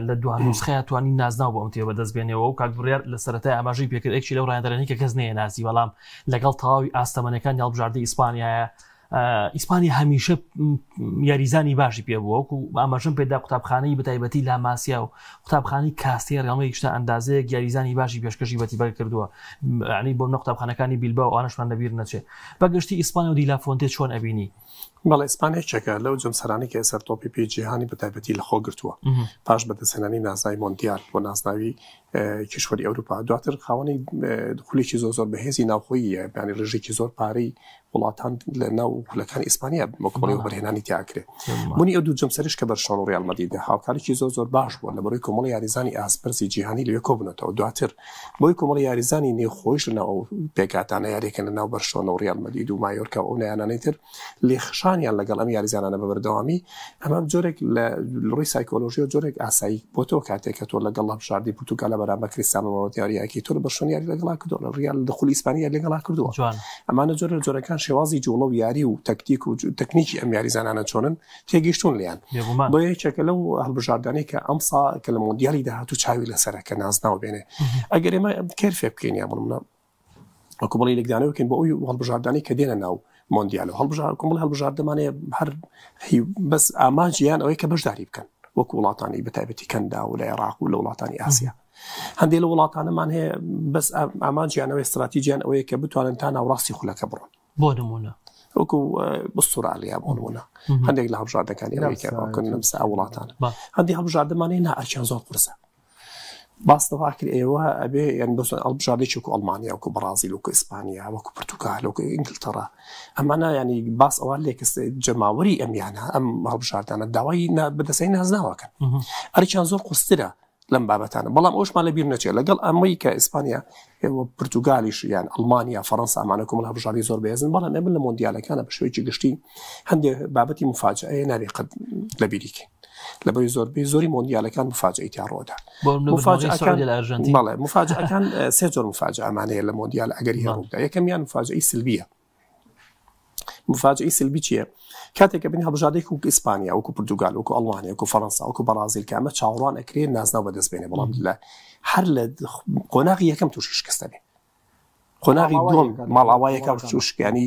لە دوان نوسخەیە توانی نازناو بۆ ئەمتێ بەدەست بێنەوە و کاکبڕیار لە سەرەتای ئاماژەی پێکرد ئەکشی لەو ڕایەندەرانی کە کەس نەیە نازی بەڵام لەگەڵ تەواوی ئاستەمەنەکانی هەڵبژاردەی ئیسپانیایە ئیسپانی هەمیشە یاریزانی باشی پێ بووە وەکو ئاماژەم پێدا قوتابخانەی بەتایبەتی لاماسیا و قوتابخانەی کاستێ ڕێڵمەی شتە ئەندازەیەک یاریزانی باشی پێشکەشی بەتیبەر کردووە عنی بۆ منە قوتابخانەکانی بیلباو ئەوانەشمان لەبیر نەچێت بەگشتی ئیسپانیا و دیلافۆنتێ چۆن ئەبینی؟ بەڵێ ئیسپانیا چێکە لەو جەمسەرانی کە سەر تۆپی پێی جیهانی بەتایبەتی لە خۆ گرتووە پاش بەدەستهێنانی نازناوی مۆندیال بۆ نازناوی کیشوەری ئەوروپا دواتر خاوەنی دخولێکی زۆر بەهێزی ناوخۆییە بیانی ڕژێکی زۆر پارەی وڵاتان لە ناو خولەکانی ئیسپانیا بۆکۆڵی و بەرهێنانی تیاکرێ بوونی ئەو دوو جەمسەریش کە بەرشان و ڕیال مەدریدە هاوکاریی زۆر باش بووە لە بەڕۆی کۆمەڵی یاریزانی ئاسپەرسی جیهانی لەوێ کۆبوونەتەوە دواتر بۆی کۆمەڵی یاریزانی نێوخۆیش لەناو پێکاتانە یاریەکە لە ناو بەرشۆنە و ڕیال مەدرید و مایۆرکا و ئەو نەیانانەی تر لێخشانیان لەگەڵ ئەم یاریزانانە بەبەردەوامی ئەمە جۆرێک لە ڕووی سایکۆلۆژی و جۆرێک ئاسایی بۆ تۆ کاتێک کە تۆ لەگەڵ هەڵبژاردی پورتوگال لە بەرامبەر کریستیانۆ رۆناڵدۆ یاریەکی تۆ لە بەرشۆنی یاری لەگەڵا کردووە لە ڕیال دخولی ئیسپانیا لەگەڵا کردووە ئەمانە جۆرەکان شێوازی جوڵە و یاری و تەکتیک و تەکنیکی ئەم یاریزانانە چۆنن تێگەیشتون لیان بۆ یەکێکە لەو هەڵبژاردانەی کە ئەمسا کە لە مۆندیالی داهاتوو چاوی لەسەرە کە نازناو بێنێ ئەگەر ئێمە کێرفێ بکەین یا بڵمە کۆمەڵی لەگدانەوە بکەین بۆ ئەوی هەڵبژاردانەی کە دێنە ناو مۆندیال و کۆمەڵ هەڵبژاردەمانەیە هەر بەس ئاماجیان ئەوەی کە بەشداری بکەن وەکو وڵاتانی بەتایبەتی کەندا و لە عێراق و لە وڵاتانی ئاسیا هەندێک لە وڵاتانەمان هەیە بەس ئاماجیانەوەی استراتیجیان ئەوەیە کە بتوانن تا ناوڕاستی خولەکە بڕۆن بۆ نمونە وەکو ئوسترالیا بۆ نمونە هەندێک لە هەڵبژاردەکانی ئەوەی کە باوکن لەمسا وڵاتانە هەندێک هەڵبژاردەمانەیە نائچیان زۆر قورسە باستەوا کرد ئێوە ئەبێ یان بەس هەڵبژاردێکی وەکو ئەڵمانیا وەکو بەرازیل وەکو ئیسپانیا وەکو پورتوگال وەکو ئینگلتەرا ئەمانە ینی باس ئەوان لێک جەماوەری ئەمیانە ئەم هەڵبژاردانە داوای بەدەستەی نازناوەکەن ئەریان زۆر قوسترە لەم بابەتانە بەڵام ئەوشمان لەبیر نەچێت لەگەڵ ئەمەی کە ئیسپانیا ئێوە پورتوگالیش یان ئەڵمانیا فەڕەنسا ئەمانە کۆمەڵ هەڵبژاردی زۆر بەهێزن بەڵام ئێمە لە مۆندیالەکانە بە شێوەیەکی گشتی هەندێک بابەتی مفاجئەیە نابێت قەت لەبیریکەین لەبەری زۆربەی زۆری مۆندیالەکان مفاجئەی تیاڕۆدا مفاجئەکان سێ جۆر مفاجئە ئەمانەیە لە مۆندیال ئەگەری هەڕوودا یەکەمیان مفاجئەی سلبیە مفاجئەی سلبی چییە کاتێککە بین هەڵبژاردەیەک وەکو ئیسپانیا وەکو پورتوگال وەکو ئەڵمانیا وەکو فەڕەنسا وەکو بەرازیل کە ئەمە چاوەڕوان ئەکرێن نازناو بەدەست بێنێ بەڵام لە هەر لە قۆناغی یەکەم تووشی شکستە بێ قۆناغی دووەم ماڵاوایەکە تووشکانی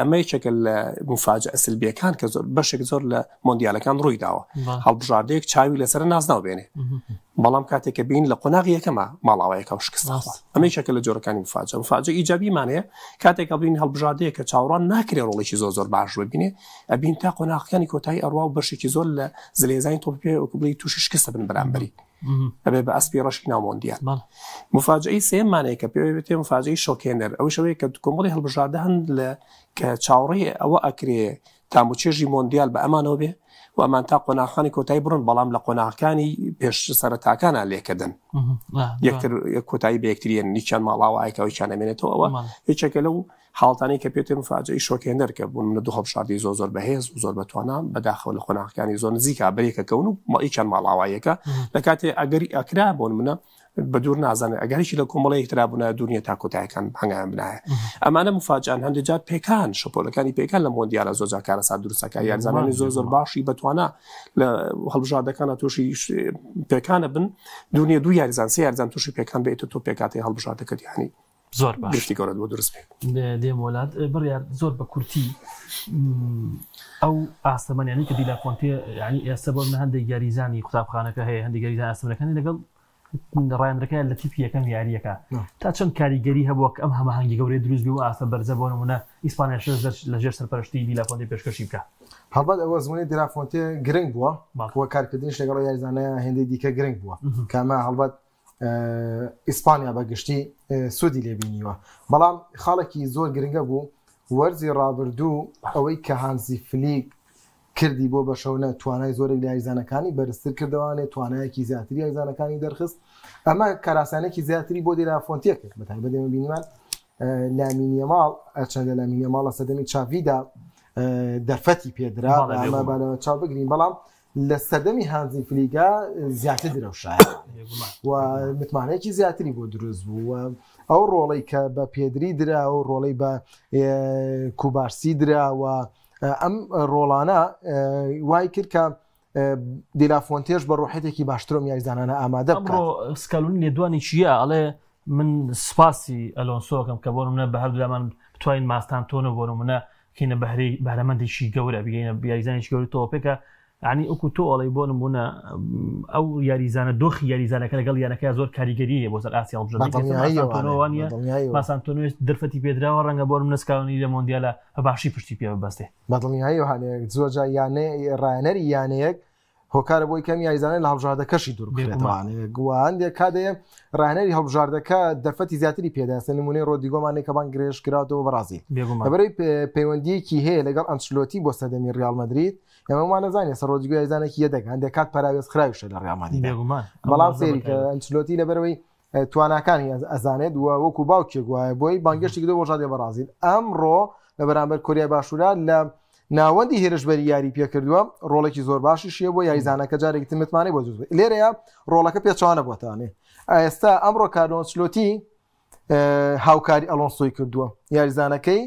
ئەمە یەکێکە لە مفاجئە سلبیەکان کە زۆر بەشێک زۆر لە مۆندیالەکان ڕووی داوە هەڵبژاردەیەک چاوی لەسەر نازناو بێنێ بەڵام کاتێککە بین لە قۆناغی یەکەمە ماڵاوایەکە و شکست ئەمە یەکێکە لە جۆرەکانی مفاجئە ئیجابیمانەیە کاتێکە بین هەڵبژاردەیە کە چاوەڕوان ناکرێ ڕۆڵێکی زۆر باش ببینێ ئەبین تا قۆناغەکانی کۆتایی ئەڕوا و بەشێکی زۆر لە زلێزانی تۆپ پێ وەکوبڵی تووشی شکستە بن بەرامبەری ئەبێ بە ئەسپی ڕەشی ناو مۆندیال مفاجئەی سێمانەیە کە پێوێتێ مفاجئەی شۆکێنەر ئەوەی شەوەیە کە کۆمەڵی هەڵبژاردە هەن لە کە چاوەڕێی ئەوە ئەکرێ تاموچێژی مۆندیال بە ئەمانەوە بێ و ئەمان تا قۆناغەکانی کۆتایی بڕن بەڵام لە قۆناغەکانی پێش سەرەتاکانە لێکەدەن یەکتر کۆتایی بە یەکتریان نیچیان ماڵاوایەکەوەی چیان ئەمێنێتەوە ئەوە هیچێکە لەو حاڵتانی کە پێێتێ مفاجئەی شۆکێنەر کە بوون لە دوو هەڵبژاردی زۆر بەهێز و زۆر بەتوانان بەداخەوە لە قۆناغەکانی زۆر نزیکە بەرێکەکەون و مەڵیچیان ماڵاوایەکە لە کاتێ ئەگەری ئەکرا بۆن منە بە دوور نازانێت ئەگەریشی لە کۆمەڵی ترابوونا دوورنیە تا کۆتایەکان هەنگیان بنایە ئەمانە مفاجئان هەندێک جار پێکان شەپۆلەکانی پێکان لە مۆندیالە زۆر کارەسا دروستەکە یاریزانانی زۆر باشی بەتوانە لە هەڵبژاردەکانە تووشی پێکانە بن دوورنیە دوو یاریزان سێ یاریزان تووشی پێکان بێتە تۆ پێکاتی هەڵبژاردەکە دیانی زۆر باشی گەورە بۆ دروست بێت دێم وڵات بڕیار زۆر بە کورتی ئەو ئاستەمانیانی کە دیلافۆنتێ ینی ئێستا بۆ هەندێک یاریزانی قوتابخانەکە هەیە هەندێک یاریزان ئاستەمانەکانی لەگەڵ ڕایەندەکە لە تیپی یەکەم یاریەکە تا چەند کاریگەری هەبووە کە ئەم هەماهەنگی گەورەی دروست بوو و ئاستە بەرزە بۆ نمونە ئیسپانیا لەژێر سەرپەرشتی دیلافۆنتێ پێشکەشی بکە هەڵبەت ئەوە زمانی دیلافۆنتێ گرنگ بووە وە کارکردنیش لەگەڵ یاریزانەیە هێندەی دیکە گرنگ بووە کەمە هەڵبەت ئیسپانیا بەگشتی سوودی لێبینیوە بەڵام خاڵێکی زۆر گرنگە بوو وەرزی ڕابردوو ئەوەی کە هانزی فلیک کردی بۆ بەشەونە توانای زۆرێک لە یاریزانەکانی بەرزتر کردەوەوانێ توانایەکی زیاتری یاریزانەکانی دەرخست ئەمە کاراسانێکی زیاتری بۆ دیلافۆنتێ کرد بەتایبەت ئێمە بینیمان لامین یامال ئەرچەندە لامین یامال لە سەردەمی چاڤیدا دەرفەتی پێدرا ئەمە چاو بگرین بەڵام لە سەردەمی هانزی فلیگا زیاتر درەوشایە و متمانەیەکی زیاتری بۆ دروست بوو و ئەو ڕۆڵەی کە بە پێدری درا و ڕۆڵەی بە کوبارسی دراوە ئەم ڕۆڵانە وای کرد کە دیلافۆنتێش بە ڕۆحێتێکی باشترۆم یاریزانانە ئامادە بکات. سکالونی لێدوانی چییە؟ ئەڵێ من سپاسی ئەلۆنسۆکەم کە بۆ منە بە هەردوولامان بتوانین ماستان تۆنە بۆ منە کینە بەهرەی بەرەمەندێکی گەورە بگەینە یاریزانێکی گەوری تۆپێکە عنی ئەوکو تۆ ئەڵی بۆ نمونە ئەو یاریزانە دۆخی یاریزانەکە لەگەڵ یانەکە زۆر کاریگەریە بۆ سەر ئاسیا هەڵبژێردنەوەیە ماسانتۆنوێت دەرفەتی پێدراوە ڕەنگە بۆ من نسکاونی لە مۆندیالە باشی پشتی پێ ببەستێ بەدڵنیایی وهانەیەک زۆرجا یانەیە ڕایەنەری یانەیەک هۆکارە بۆی کەم یاریزانە لە هەڵبژاردەکەشی دوور بێتوانێت گوواندێک کادەیە ڕایەنەری هەڵبژاردەکە دەرفەتی زیاتری پێداستە نمونەی ڕۆدیگۆمانێک کە بان گرێژ کراوەوە بەرازیل لەبەرەوەی پەیوەندیەکی هەیە لەگەڵ ئەنچلۆتی بۆ سەردەمی ڕیال مەدرید ئێمەمان نەزانێت سەر ڕۆدیگۆ یاریزانێکی یەدەک هەندێک کات پاراوێز خراویشە لە ڕیال مەدرید بەڵام سێری کە ئەنچلۆتی لەبەرەوەی تواناکانی ئەزانێت وەکو باوکێک وایە بۆی بانگشتی کردو بۆ ژادێ بەرازیل ئەمڕۆ لە بەرامبەر کۆریای باشوورا لە ناوەندی هێرشبەری یاری پێکردووە ڕۆڵێکی زۆر باشی شیە بۆ یاریزانەکە جارێکی متمانەی بۆ جوست لێرەیە ڕۆڵەکە پێچوانە بۆتانێ ئێستا ئەمڕۆ کارلۆنچلۆتی هاوکاری ئەلۆنسۆی کردووە یاریزانەکەی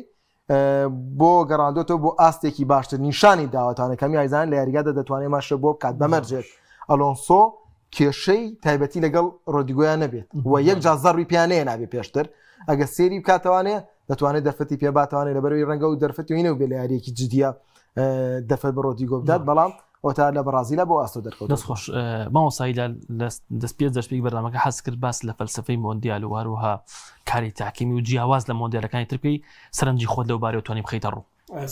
بۆ گەڕاندۆتەوە بۆ ئاستێکی باشتر نیشانی داوەتانە کەمی یاریزان لە یاریگادا دەتوانێت ماشە بۆ بکات بەمەرجێت ئەلۆنسۆ کێشەی تایبەتی لەگەڵ ڕۆدیگۆیان نەبێت و یەک جا زەڕوی پیانەیە نابێت پێشتر ئەگە سێری بکاتەوانێ دەتوانێت دەرفەتی پێباتوانێت لەبەرەوەی ڕەنگە و دەرفەتیینە و بێ لە یاریەکی جدیە دەفەت بە ڕۆدیگۆ بدات بەڵام ئۆتا لە بەرازیلە بۆ ئاستۆ دەرکەوت. دەستخۆش مامۆسایی دەست پێ دەشتێک بەرنامەکە حەز کرد باس لە فەلسفەی مۆندیال و هەروەها کاری تاکیمی و جیاواز لە مۆندیالەکانی ترکی سەرنجی خۆت لەو بارەوە توانین بخەیتە ڕوو.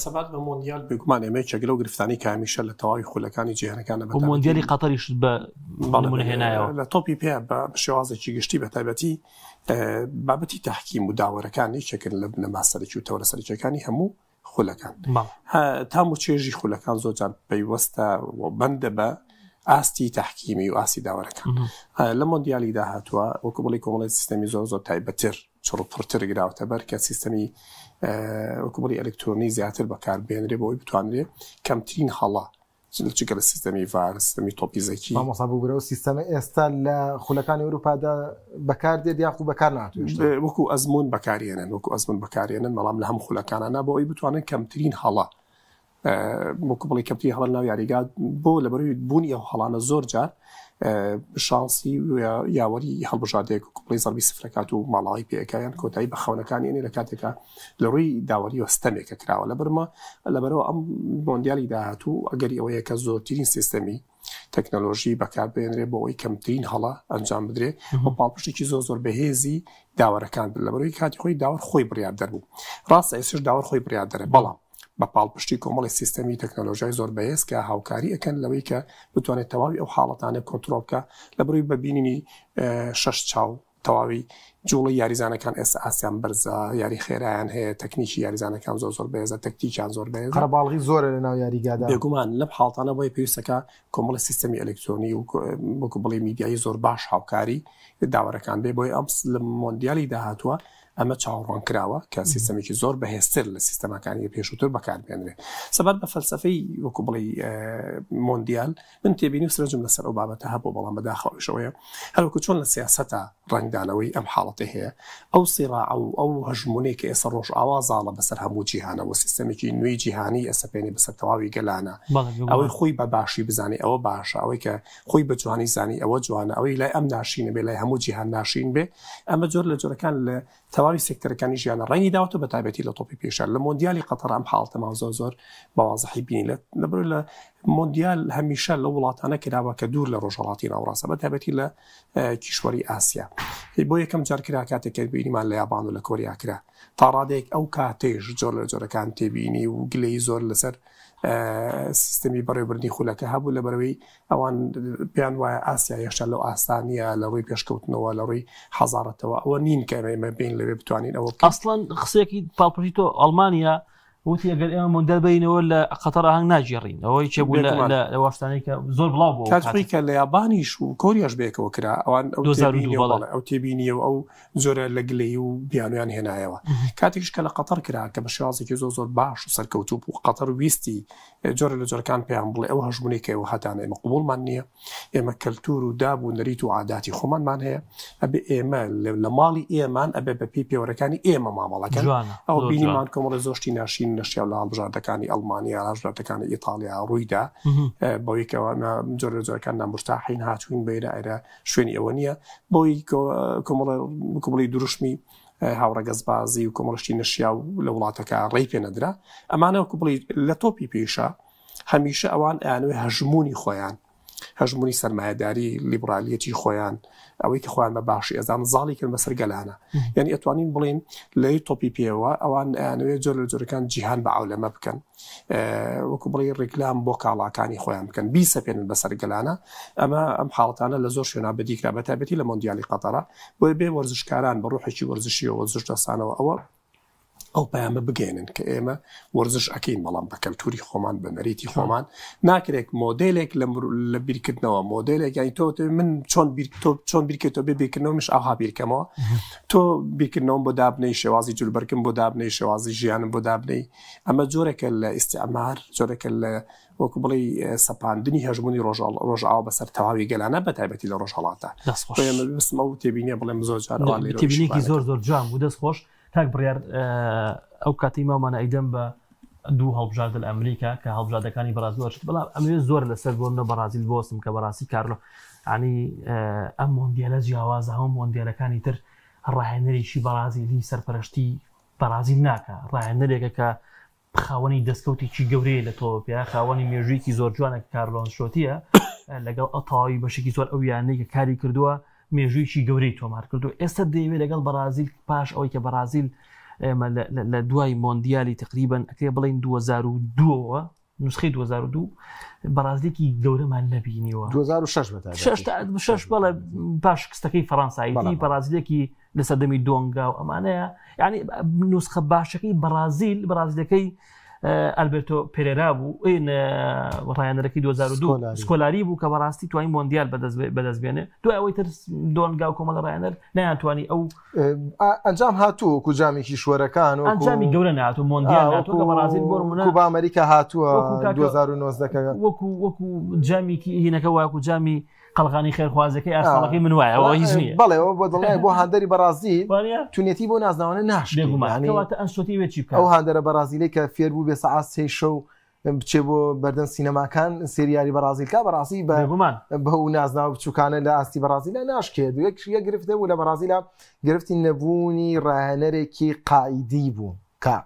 سەبات بە مۆندیال بێگومان ئێمە چەگەلە و گرفتانی کامیشە لە تەواوی خولەکانی جیهانەکانە بە مۆندیالی قەتەریش بە نمونە هێنایەوە لە تۆپی پێ بە شێوازێکی گشتی بە تایبەتی بابەتی تاحکیم و داوەرەکانی چەکن لە بنەما سەرکی و تەورە سەرچەکانی هەموو خولەکان تام و چێژی خولەکان زۆرجار پەیوەستە بەندە بە ئاستی تاحکیمی و ئاسی داوەرەکان لە مۆندیالی داهاتووە وەکو بڵی کۆمەڵی سیستەمی زۆر تایبەتر چڕوپڕتر گراوتە بەر کە سیستەمی وەکو بڵی ئەلکترۆنی زیاتر بەکاربێنرێ بۆی بتوانرێ کەمترین هەڵا چگە لە سیستەمی ڤار سیستەمی تۆپیزەکی مامۆستا بووبرەوە سیستەمە ئێستا لە خولەکانی ئەوروپادا بەکاردێت یاخو بەکار ناتوێت وەکو ئەزمون بەکارێنن وەکو ئەزمون بەکارێنن بەڵام لە هەموو خولەکانانە بۆ ئەوی بتوانن کەمترین هەڵا وەکو بڵی کەمترین هەڵە ناو یاریگات بۆ لەبەرەوەی بوونی ئەو هەڵانە زۆر جار شانسی یاوەری هەڵبژاردەیەک کوپڵی زەربی سفرەکات و ماڵاوی پێەکەیان کۆتایی بە خەونەکانی لە کاتێکە لە ڕووی داوەری وەستەمێکە کراوە لەبەرەوە ئەم مۆندیالی داهاتوو ئەگەری ئەوەیە کە زۆرترین سیستەمی تەکنۆلۆژی بەکاربێنرێ بۆ ئەوی کەمترین هەڵە ئەنجام بدرێت بۆ پاڵپشتێکی زۆر بەهێزی داوەرەکان لەبەرەوەی کاتی خۆی داوەر خۆی بڕیاردەر بوو ڕاستە ئێسش داوەر خۆی بڕیاردەرە بەڵام بە پاڵپشتی کۆمەڵی سیستەمی تەکنۆلۆژیای زۆر بەهێز کە هاوکاری ئەەکەن لەوەی کە بتوانێت تەواوی ئەو حاڵەتانە کۆنتڕۆڵ بکە لەبەرەوەی بەبینینی شەش چاو تەواوی جوڵی یاریزانەکان ئێستا ئاسیان بەرزە یاری خێرایان هەیە تەکنیکی یاریزانەکان زۆر بەهێزە تەکتیکیان زۆر بەهێز قەرەباڵغی زۆرە لە ناو یاریگادا بێگومان لەم حاڵتانە بۆی پێویستەکە کۆمەڵی سیستەمی ئەلکترۆنی و وەکو بڵێ میدیایی زۆر باش هاوکاری داوەرەکان بێ بۆی ئەم لە مۆندیالی داهاتووە ئەمە چاوەڕوان کراوە کە سیستەمێکی زۆر بەهێزتر لە سیستەمەکانی پێشووتر بەکاربێنرێ سەبەت بە فەلسەفەی وەکو بڵێ مۆندیال من تێبینی و سرنجم لەسەر ئەو بابەتە هەبوو بەڵام بەداخەوەشەوەیە هەروەکو چۆن لە سیاسەتە ڕنگدانەوەی ئەم حاڵەتە هەیە ئەو سیڕاع و ئەو هەژمونەی کە ئێستا ڕۆژ ئاوازاڵە بەسەر هەموو جیهانەوە سیستەمێکی نوێی جیهانی ئێستا پێێنی بەسەر تەواوی گەلانە ئەوەی خۆی بە باشی بزانێ ئەوە باشە ئەوەی کە خۆی بە جوانی زانی ئەوە جوانە ئەوەی لای ئەم ناشینە بێ لای هەموو جیهان ناشین بێ ئەمە جۆر لە جۆرەکان لە تەواوی سێکتەرەکانی ژیانە ڕەنگی داوەتە بە تایبەتی لە تۆپی پێشە لە مۆندیالی قەتەر ئەم حاڵەتەمان زۆر بەوازەحی بینی لەبەر لە مۆندیال هەمیشە لە وڵاتانە کراوە کە دوور لە ڕۆژهەڵاتی ناوەڕاستە بە تایبەتی لە کیشوەری ئاسیا بۆ یەکەم جار کرا کاتێک بینیمان لە یابان و لە کۆریا کرا تا ڕادێک ئەو کاتێژ جۆر لە جۆرەکان تێبینی و گلەی زۆر لەسەر سیستەمی بەڕێوەبردنی خولەکە هەبوو لەبەرەوەی ئەوان پێیان وایە ئاسیا یەشە لەو ئاسانیە لە ڕووی پێشکەوتنەوە لە ڕووی حەزارەتەوە ئەوە نین کە ئێمە بین لەوێ بتوانین ئەوە ئەسڵەن قسێکی پاڵپشتی تۆ ئەڵمانیا وتی ئەگەر ئێمە مۆندەل بینەوە لە قەتەر ئاهەنگ ناگێڕین ئەوەی چێ بوو لە واشتانەی کە زۆر بڵاو بوو کاتڕیکە لە یابانیش و کۆریاش بێکەوە کرا ئەوان ئەو تێبینیەوە ئەو زۆرە لە گلەی و بیانویان هێنایەوە کاتێکش کە لە قەتەر کرا کە بە شێوازێکی زۆر باش و سەرکەوتوب و قەتەر ویستی جۆرە لە جۆرەکان پێیان بڵێ ئەو هەژمونێکەوە هەتانە ئێمە قبوڵمان نییە ئێمە کەلتور و داب و نەریت و عاداتی خۆمانمان هەیە ئەبێ ئێمە لە ماڵی ئێمان ئەبێ بە پێی پێوەرەکانی ئێمە مامەڵەکەن ئەو بینیمان کۆمەڵە زۆشتی ناشین نەشیا لە هەڵبژاردەکانی ئەڵمانیا هەڵبژاردەکانی ئیتالیا ڕوویدا بەوەیکەوە جۆرە جۆرەکان نامرتاحین هاتوین بەیرە ئەرە شوێنی ئەوە نییە بۆی کۆمەڵی دروشمی هاوڕەگەزبازی و کۆمەڵشتی نەشیا و لە وڵاتەکە ڕێی پێنەدرا ئەمانەوە کوبڵی لە تۆپی پێشە هەمیشە ئەوان ئەیانوێ هەژمونی خۆیان هەژمونی سەرمایەداری لیبرالیەتی خۆیان ئەوەی کە خۆیان بە باشی ئەزان زاڵی کرد بەسەر گەلانە یعنی ئەتوانین بڵین لەی تۆپی پێوە ئەوان ئەیانوێ جۆر لە جۆرەکان جیهان بە عەولەمە بکەن وەکو بڵێ ڕێکلام بۆ کاڵاکانی خۆیان بکەن بیسەپێنن بەسەر گەلانە ئەم حاڵەتانە لە زۆر شوێنە بەدیکرا بە تایبەتی لە مۆندیالی قەتەرە بۆیە بێ وەرزشکاران بە ڕوحێکی وەرزشی و وەرزش دەسانەوە ئەوە ئەو پەیامە بگەێنن کە ئێمە وەرزش ئەکەین بەڵام بە کەلتوری خۆمان بە نەریتی خۆمان ناکرێت مۆدلێک لە بیرکردنەوە مۆدلێک یانی تۆ من چۆن بیرکردەوە بێ بیرکردنەوە مش ئاها بیرکەمەوە تۆ بیرکردنەوەم بۆ دابنەی شێوازی جولبەرگم بۆ دابنەی شێوازی ژیانم بۆ دابنەی ئەمە جۆرێکە لە ئیستیعمار جۆرێکە لە وەکو بڵێ سەپاندنی هەژمونی ڕۆژئاوا بەسەر تەواوی گەلانە بە تایبەتی لە ڕۆژهەڵاتە بسمە و تێبینیە بڵێم زۆر جار تێبینێکی زۆر جوان بوو دەستخۆش تاک بڕیار ئەو کاتی مامانە ئەیدەم بە دوو هەڵبژاردە لە ئەمریکا کە هەڵبژاردەکانی بەرازیل بەڵام ئەمەوێت زۆر لەسەر بۆنە بەرازیل بۆستم کە بەڕاستی کارلۆ عنی ئەم مۆندیالە جیاوازە هەموو مۆندیالەکانی تر ڕاهێنەرێکی بەرازیلی سەرپەرشتی بەرازیل ناکە ڕاهێنەرێکە کە خاوەنی دەستکەوتێکی گەورەیە لە تۆپیا خاوەنی مێژوویەکی زۆر جوانە کارلۆن شۆتیە لەگەڵ ئەتاوی بەشێکی زۆر ئەو یانەی کە کاری کردووە مێژوویکی گەورەی تۆمار کردو ئێستا دەیەوێت لەگەڵ بەرازیل پاش ئەوەی کە بەرازیل لە دوای مۆندیالی تقریبان ئەکرێ بڵین 2002ەوە نسخەی 2002 بەرازیلێکی گەورەمان نەبینیوە 2006 بەڵێ پاش کستەکەی فەڕەنساییتی بەرازیلێکی لە سەردەمی دۆنگا و ئەمانەیە یعنی نسخە باشەکەی بەرازیلەکەی ئەلبێرتۆ پێرێرا بوو ڕایەنەرەکەی 2002 سکۆلاری بوو کە بەڕاستی توانین مۆندیال بەدەستبێنێ دوای ئەوەی تر دۆنگا و کۆمەڵە ڕایەنەر نەیانتوانی ئەو ئەنجام هاتووە وەکو جامێکی شوەرەکان و ئەنجامی گەورە نهاتوو مۆندیال هاتووە کە بەرازیل بۆ کوبا ئەمریکا هاتووە 2009 وەکو جامیکی هینەکە وایکو جامی قەڵغانی خێرخوازەکەی ئاخاڵەکەی من وایە هیچ نییە بەڵێەوە بۆ دڵنیای بۆ هەندەری بەرازیل تونێتی بۆ نازناوانە ناشکەواتە ئەنسۆتی وێکی بکە ئەو هەندەرە بەرازیلی کە فێر بوو بێ سەعات 3 شەو بچێ بۆ بەردەم سینەماکان سریالی بەرازیلکە بەڕاستی بە ئەو نازناو بچووکانە لە ئاستی بەرازیلە ناشکێت یەک گرفتە بوو لە بەرازیلە گرفتی نەبوونی ڕاهێنەرێکی قائیدی بوو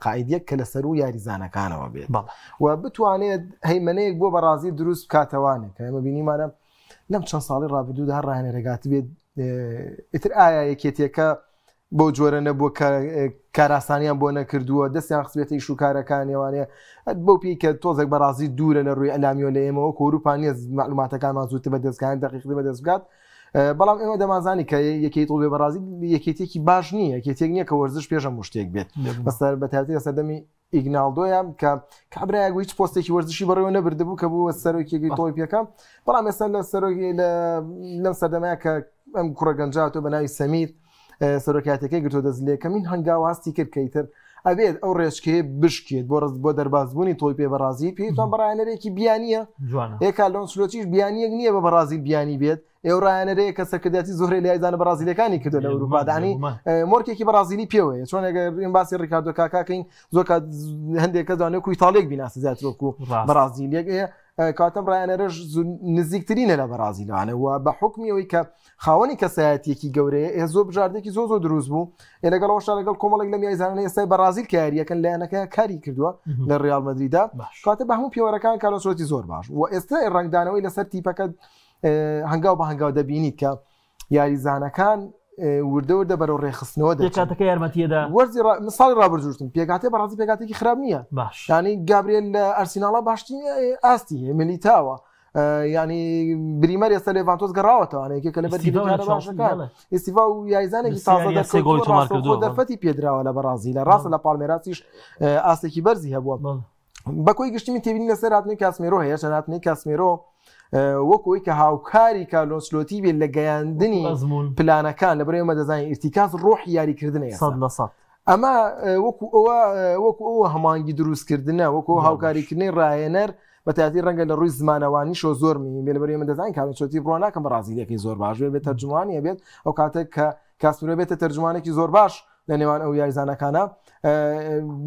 قائیدیەک کە لەسەر و یاریزانەکانەوە بێت و بتوانێت هەیمنەیەک بۆ بەرازیل دروست بکاتەوانێت کە ئێمە بینیمانە لەم چەند ساڵی ڕابردوودا هەر ڕاهێنەرێکات بێت ئیتر ئایا یەکێتیەکە بۆ جۆرە نەبووە کاراسانیان بۆ نەکردووە دەستیان خسبێتی شوکارەکانیوانەیە بۆ پێی کە تۆزێک بەرازیل دوورە لە ڕووی ئەلامیۆ لە ئێمەوە کۆروپانیە معلوماتەکانمان زووتر بەدەستگان دەقیقی بەدەست بکات بەڵام ئێمە دەمازانی کە یەکێتی تۆڵێ بەرازیل یەکێتێکی باش نییە یەکێتێک نییە کە وەرزش پێشە مشتێک بێت بەسەر بەتایبەتی سەردەمی ئیگناڵدۆیە کە کابراایە هیچ پۆستێکی وەرزشی بەڕێوە نەبردبوو کە بووە سەرۆکێکی تۆی پێەکەم بەڵام ئێستا لە سەرۆکی لەم سەردەمەیە کە ئەم کوڕە گەنجاتۆ بە ناوی سەمیر سەرۆکاتەکەی گرتۆ دەزلێکە من هەنگاواستی کرد کەیتر ئەبێت ئەو ڕێچکەیە بشکێت بۆ دەربازبوونی تۆی پێ بەرازیل پێیتان بەڕایەنەرێکی بیانیە ئێکا لۆن سلۆتیش بیانیەک نییە بە بەرازیل بیانی بێت ئێوە ڕایەنەرەیە کە سەرکرداتی زۆرێ لە یازانە بەرازیلەکانی کردو لە ئەوروپادانی مۆرکێکی بەرازیلی پێوەیە چۆن ئەگەر باسی ڕیکاردۆ کاکاکەین زۆر هەندێک کە زانێ کوی تاڵێک بیناسی زیاترۆکو بەرازیلێک کاتەم ڕایەنەرەش نزیکترینە لە بەرازیلانە و بە حکمی ئەوەی کە خاوەنی کەسایەتیەکی گەورەیە زۆر بژاردێکی زۆر دروست بوو لەگەڵەوەشتا لەگەڵ کۆمەڵێک لە میایزانە ئێستای بەرازیل کاریەکەن لایەنەکە کاری کردووە لە ڕیال مەدریدا کاتە بە هەموو پێوەرەکان کارۆسۆتی زۆر باش و ئێستا ڕنگدانەوەی لەسەر تیپەکە هەنگاو بە هەنگاو دەبینیت کە یاریزانەکان وردە بەرەو ڕێخستنەوە دەکاتەکە یارمەتیەدا وەرزی مساڵی ڕابردوشتم پێکاتێ بەڕاستی پێکاتێکی خراپ نییە باش ینی گابریێل لە ئەرسیناڵە باشتی ئاستی میلیتاوە ینی بریمەر ئێستا لێڤانتۆس گەڕاوەتەوانەیەکێکە لە بەرگریکارە باشەکان ئێستیڤا و یاریزانێکی تازە دەرفەتی پێدراوە لە بەرازیل لە ڕاستە لە پالمێراسیش ئاستێکی بەرزی هەبووە بەکۆی گشتمی تێبینی لەسەر هاتنی کاسمێرۆ هەیە چەناتنی کاسمێرۆ وەکوی کە هاوکاری کارلۆنچلۆتی بێت لە گەیاندنی پلانەکان لە بەرەوەی مەدەزانی ئیرتیکاز ڕۆحی یاریکردنە ئەمە وەکو ئەوە هەمانگی دروستکردنە وەکو هاوکاریکردنی ڕایەنەر بەتاتی ڕەنگە لە ڕووی زمانەوانیشۆ زۆر بێ لە بەرەوەی مەدەزانی کارلۆنچلۆتی بڕوا ناکەم بەرازیلەکەی زۆر باش بێت تەرجمانی هەبێت ئەو کاتێک کە کاسمیرۆ بێتە تەرجمانێکی زۆر باش لە نێوان ئەو یاریزانەکانە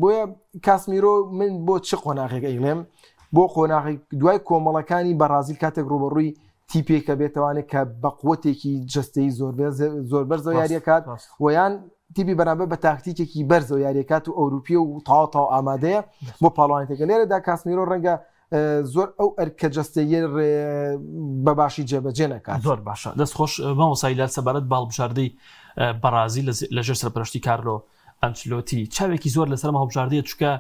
بۆیە کاسمیرۆ من بۆ چ قۆناغێک ئەیڵێم بۆ قۆناغی دوای کۆمەڵەکانی بەرازیل کاتێک ڕوبەڕووی تیپێکە بێتوانێت کە بە قووەتێکی جستەی زۆر بەرزەوە یاریەکات ویان تیپی بەرامبەر بە تاکتیکێکی بەرزەوە یاریەکات و ئەوروپی و تاو ئامادەیە بۆ پاڵوانێتەکە لێرەدا کاسمیرۆ ڕەنگە زۆر ئەو ئەرکە جستەیە بەباشی جێبەجێ نەکات زۆر باشە دەستخۆش مامۆسایلات سەبارەت باڵبژاردەی بەرازیل لەژێر سەرپەرشتی کارلۆ ئەنچلۆتی چاوێکی زۆر لەسەر هەڵبژاردەیە چکە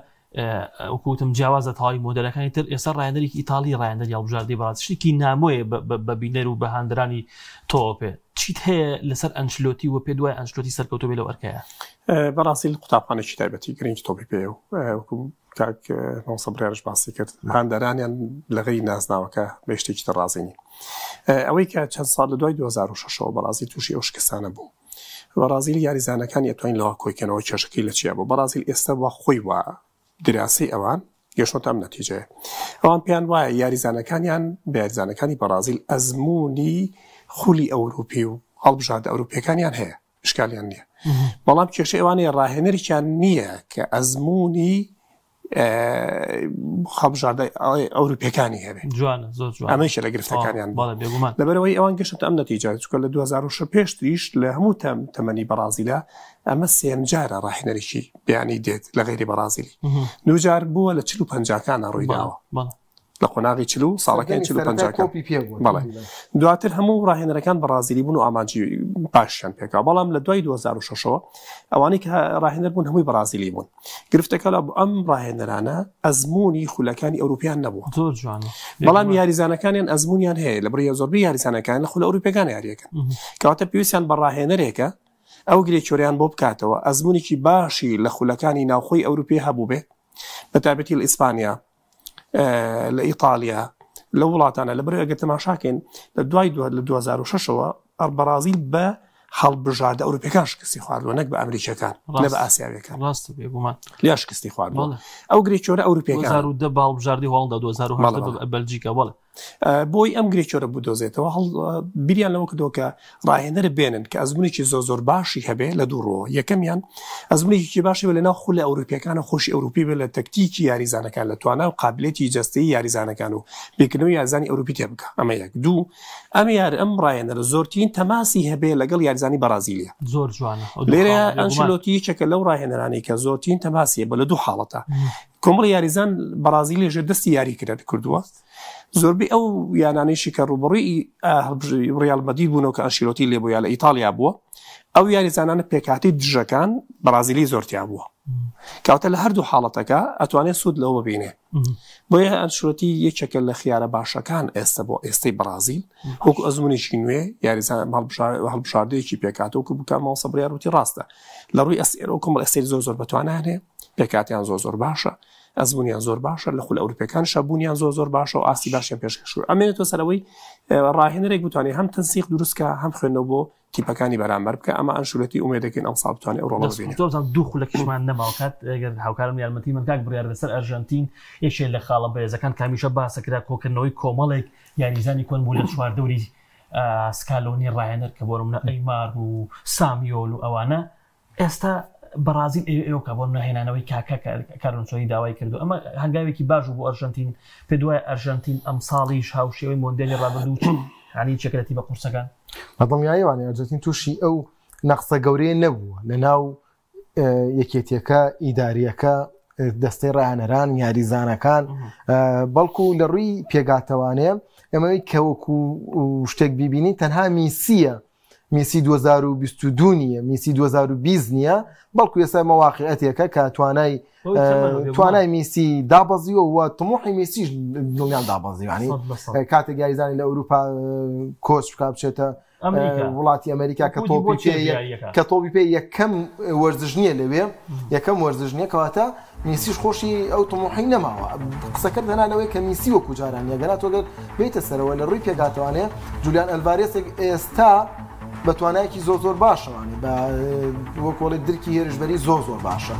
وەکوتم جیاوازە تەواوی مۆدەلەکانی تر ئێستا ڕایەندەرێکی ئیتاڵی ڕایەندەری هەڵبژاردەی بەرازیل شتێکی نامۆیە بە بینەر و بە هاندرانی تۆپێ چیت هەیە لەسەر ئەنچلۆتی و پێ دوای ئەنچلۆتی سەرکەوتۆ بێ لەو ئەرکەیە بەرازیل قوتابخانێکی تایبەتی گرنگی تۆپی پێ و کاک مەوسەبرێرش باسی کرد هاندەرانیان لەغەی نازناوەکە بە شتێکی ڕازینی ئەوەی کە چەند ساڵ لە دوای 2006 بەرازیل تووشی ئەو شکستانە بوو بەرازیل یاریزانەکانی ئەتوانین لەوە کۆیکەنەوە کێشەکەی لە چیە بوو بەرازیل ئێستا وە خۆی وە دراسی ئەوان گەشتۆتە ئەم نەتیجەیە ئەوان پێیان وایە یاریزانەکانیان بە یاریزانەکانی بەرازیل ئەزمموی خولی ئەوروپی و هەڵبژاردە ئەوروپیەکانیان هەیە شکالیان نییە بەڵام کێشەی ئەوانەیە ڕاهێنەریان نییە کە ئەزمموی خەڵبژاردە ئەوروپیەکانی هەبێ جوانە زۆر ئەمەیشە لە گرفتەکانیان لەبەرەوەی ئەوان گەشتە ئەم نەتیجە چکە لە 2006 پێشتریش لە هەموو تەمەنی بەرازیلە ئەمە سێم جارە ڕاهێنەرێکی بیانی دێت لە غێری بەرازیلی دوجار بووە لە 45کانە ڕوویداوە لە قۆناغی 40 ساڵەکان 45 دواتر هەموو ڕاهێنەرەکان بەرازیلی بوون و ئامانجی باشیان پێکا بەڵام لە دوای 2006 ئەوانەی کە ڕاهێنەر بوون هەمووی بەرازیلی بوون گرفتەکە لە ئەم ڕاهێنەرانە ئەزمموی خولەکانی ئەوروپیان نەبووە زۆر جوانە بەڵام یاریزانەکانیان ئەزممویان هەیە لە بڕیە زۆربەی یاریزانەکان لە خولە ئەوروپیەکان یاریەکەن کەواتە پێویستیان بە ڕاهێنەرێکە ئەو گرێچۆریان بۆ بکاتەوە ئەزممویکی باشی لە خولەکانی ناوخۆی ئەوروپی هەبوو بێت بەتابەتی لە ئیسپانیا لە ئیتالیا لە وڵاتانە لە بەرەوەی ئەگەر تەماشاکەین لە دوای 2006ەوە بەرازیل بە هەڵبژاردە ئەوروپیەکان شکستی خواردووە نەک بە ئەمریکیەکان لە بە ئاسیاویەکان لیا شکستی خواردووە ئەو گرێچۆرە ئەوروپیەکان باڵبژاردی هەڵدا 2010 بەلجیکا وڵە بۆی ئەم گرێچۆرە بدۆزێتەوە بیریان لەوە کردەوە کە ڕاهێنەر بێنن کە ئەزممویکی زۆر باشی هەبێ لە دووڕۆ یەکەمیان ئەزممویکی باشی لە ناو خولە ئەوروپیەکانە خۆشی ئەوروپی بێت لە تەکتیکی یاریزانەکان لە توانای و قابلیەتی جەستەیی یاریزانەکان و بێکردنەوەی یاریزانی ئەوروپی تێ بکە ئەمە یەک دوو ئەم ڕاهێنەرە زۆرترین تەماسی هەبێ لەگەڵ یاریزانی بەرازیلیا زۆر جوانە لێرە ئەنچلۆتی چەکە لەو ڕاهێنەرانی کە زۆرترین تەماسیە بە لە دوو حاڵەتە کۆمەڵ یاریزان بەرازیلی ژێر دەستی یاری کردووە زۆربەی ئەو یانانەیشی کە ڕوبڕووی ڕیال مەدید بوونەوە کە ئەنشیلۆتی لێ بوو یا لە ئیتالیا بووە ئەو یاریزانانە پێکاتی دژەکان بەرازیلی زۆرتیا بووە کەواتە لە هەردوو حاڵەتەکە ئەتوانێت سوود لەوە ببینێ بۆیە ئەنشیلۆتی یەکێکە لە خیارە باشەکان ئێستا بۆ ئێستەی بەرازیل وەکو ئەزممویشی نوێ یاریزان هەڵبژاردەیەکی پێکاتەوە کە بکە ماوسەبرێر وتی ڕاستە لە ڕووی ئەسێرە کۆمەڵ ئەسێری زۆر بەتوانانێ پێکاتیان زۆر باشە ئەزممویان زۆر باشە لە خولە ئەوروپیەکان شەبوونیان زۆر باشە و ئاسی باشیان پێشکەشوو ئەمێنێتەوە سەرەوەی ڕاهێنەرێک بتوانێت هەم تەنسیق دروستکە هەم خوێندنەوە بۆ تیپەکانی بەرامبەر بکە ئەمە ئەنشولەتی ئومێدەکەین ئەم ساڵ بتوانێت ئەو ڕۆڵە ببینێت دوو خولەکیشمان نەماوکات ئەگەر هاوکارم یارمەتی من کاک بڕیار لەسەر ئەرژەنتین یەکێک لە خاڵە بەهێزەکان کامیشە باسەکرا کۆکردنەوەی کۆمەڵێک یاریزانی کۆن بوو لە چواردەوری سکالۆنی ڕاهێنەر کە بۆ نمونە ئەیمار و سامیۆل و ئەوانە ئێستا بەرازیل ئێوە بۆ نهێنانەوەی کاکە کارلۆنچۆی داوای کردو ئەمە هەنگاوێکی باش بۆ ئەرژەنتین پێ دوای ئەرژەنتین ئەم ساڵیش هاوشێوەی مۆندێلی ڕابردوو ینی چێکەتی بە قورسەکان بەدڵنیاییوانێ ئەرژەنتین تووشی ئەو نەقسە گەورەیە نەبووە لە ناو یەکێتیەکە ئیداریەکە دەستەی ڕاهێنەران یاریزانەکان بەڵکو لە ڕووی پێگاتەوانەیە ئەمەوەی کەوەکو شتێک بیبینی تەنها میسیە میسی 2022 نیە میسی 2020 نییە بەڵکو ێستا مەواقعەتێکە کە توانای میسی دابەزیوە و تموحی میسیش دڵنیان دابەزیوانی کاتێک یاریزانی لە ئەوروپا کۆچ بکات بچێتە وڵاتی ئەمریکا کە تۆپی پێ یەکەم وەرزش نییە لەوێ یەکەم وەرزش نییە کەواتە میسیش خۆشی ئەو تموحی نەماوە قسەکە دەنا لەوەی کە میسی وەکو جاران یەگەنا تۆگەر بێتە سەرەوە لە ڕووی پێگاتوانێ جولیان ئەلڤارێسێک ئێستا بە توانایەکی زۆر باشەوانی بە وەکۆڵی درکی هێرشبەری زۆر باشە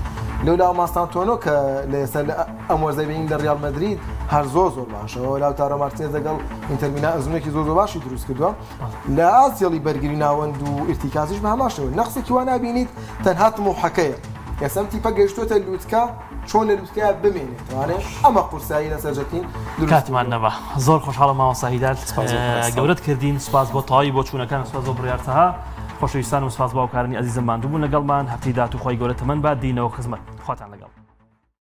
لەولا ماستانتۆنۆ کە لە ئێستا ئەم وەرزەی بینین لە ریال مەدرید هەر زۆر باشەوە لاوتارۆ مارتینێز لەگەڵ ئینتەر ئەزمونێکی زۆر باشی دروست کردووە لە ئازیڵی بەرگری ناوەند و ئیرتیکازیش بە هەماشەوە نەخسێکی وا نابینیت تەنها تموحەکەیە ئێسەم تیپە گەیشتوتە لووتکە چۆن لە لووتکەیە بمێنێت ئەمە قورسایی لەسەر جەتین کاتمان نەبە زۆر خۆشحاڵە ماوە ساهیدات گەورەت کردین سوپاس بۆ تەواوی بۆ چوونەکان سوپاس بۆ بڕیارتەها خۆشەویستان و سوپاس بۆ ئەو کارانی ئەزیزم ماندووبوون لەگەڵمان هەفتەی داهاتوو خۆی گەورە تەمەن با دینەوە خزمەت خواتان لەگەڵ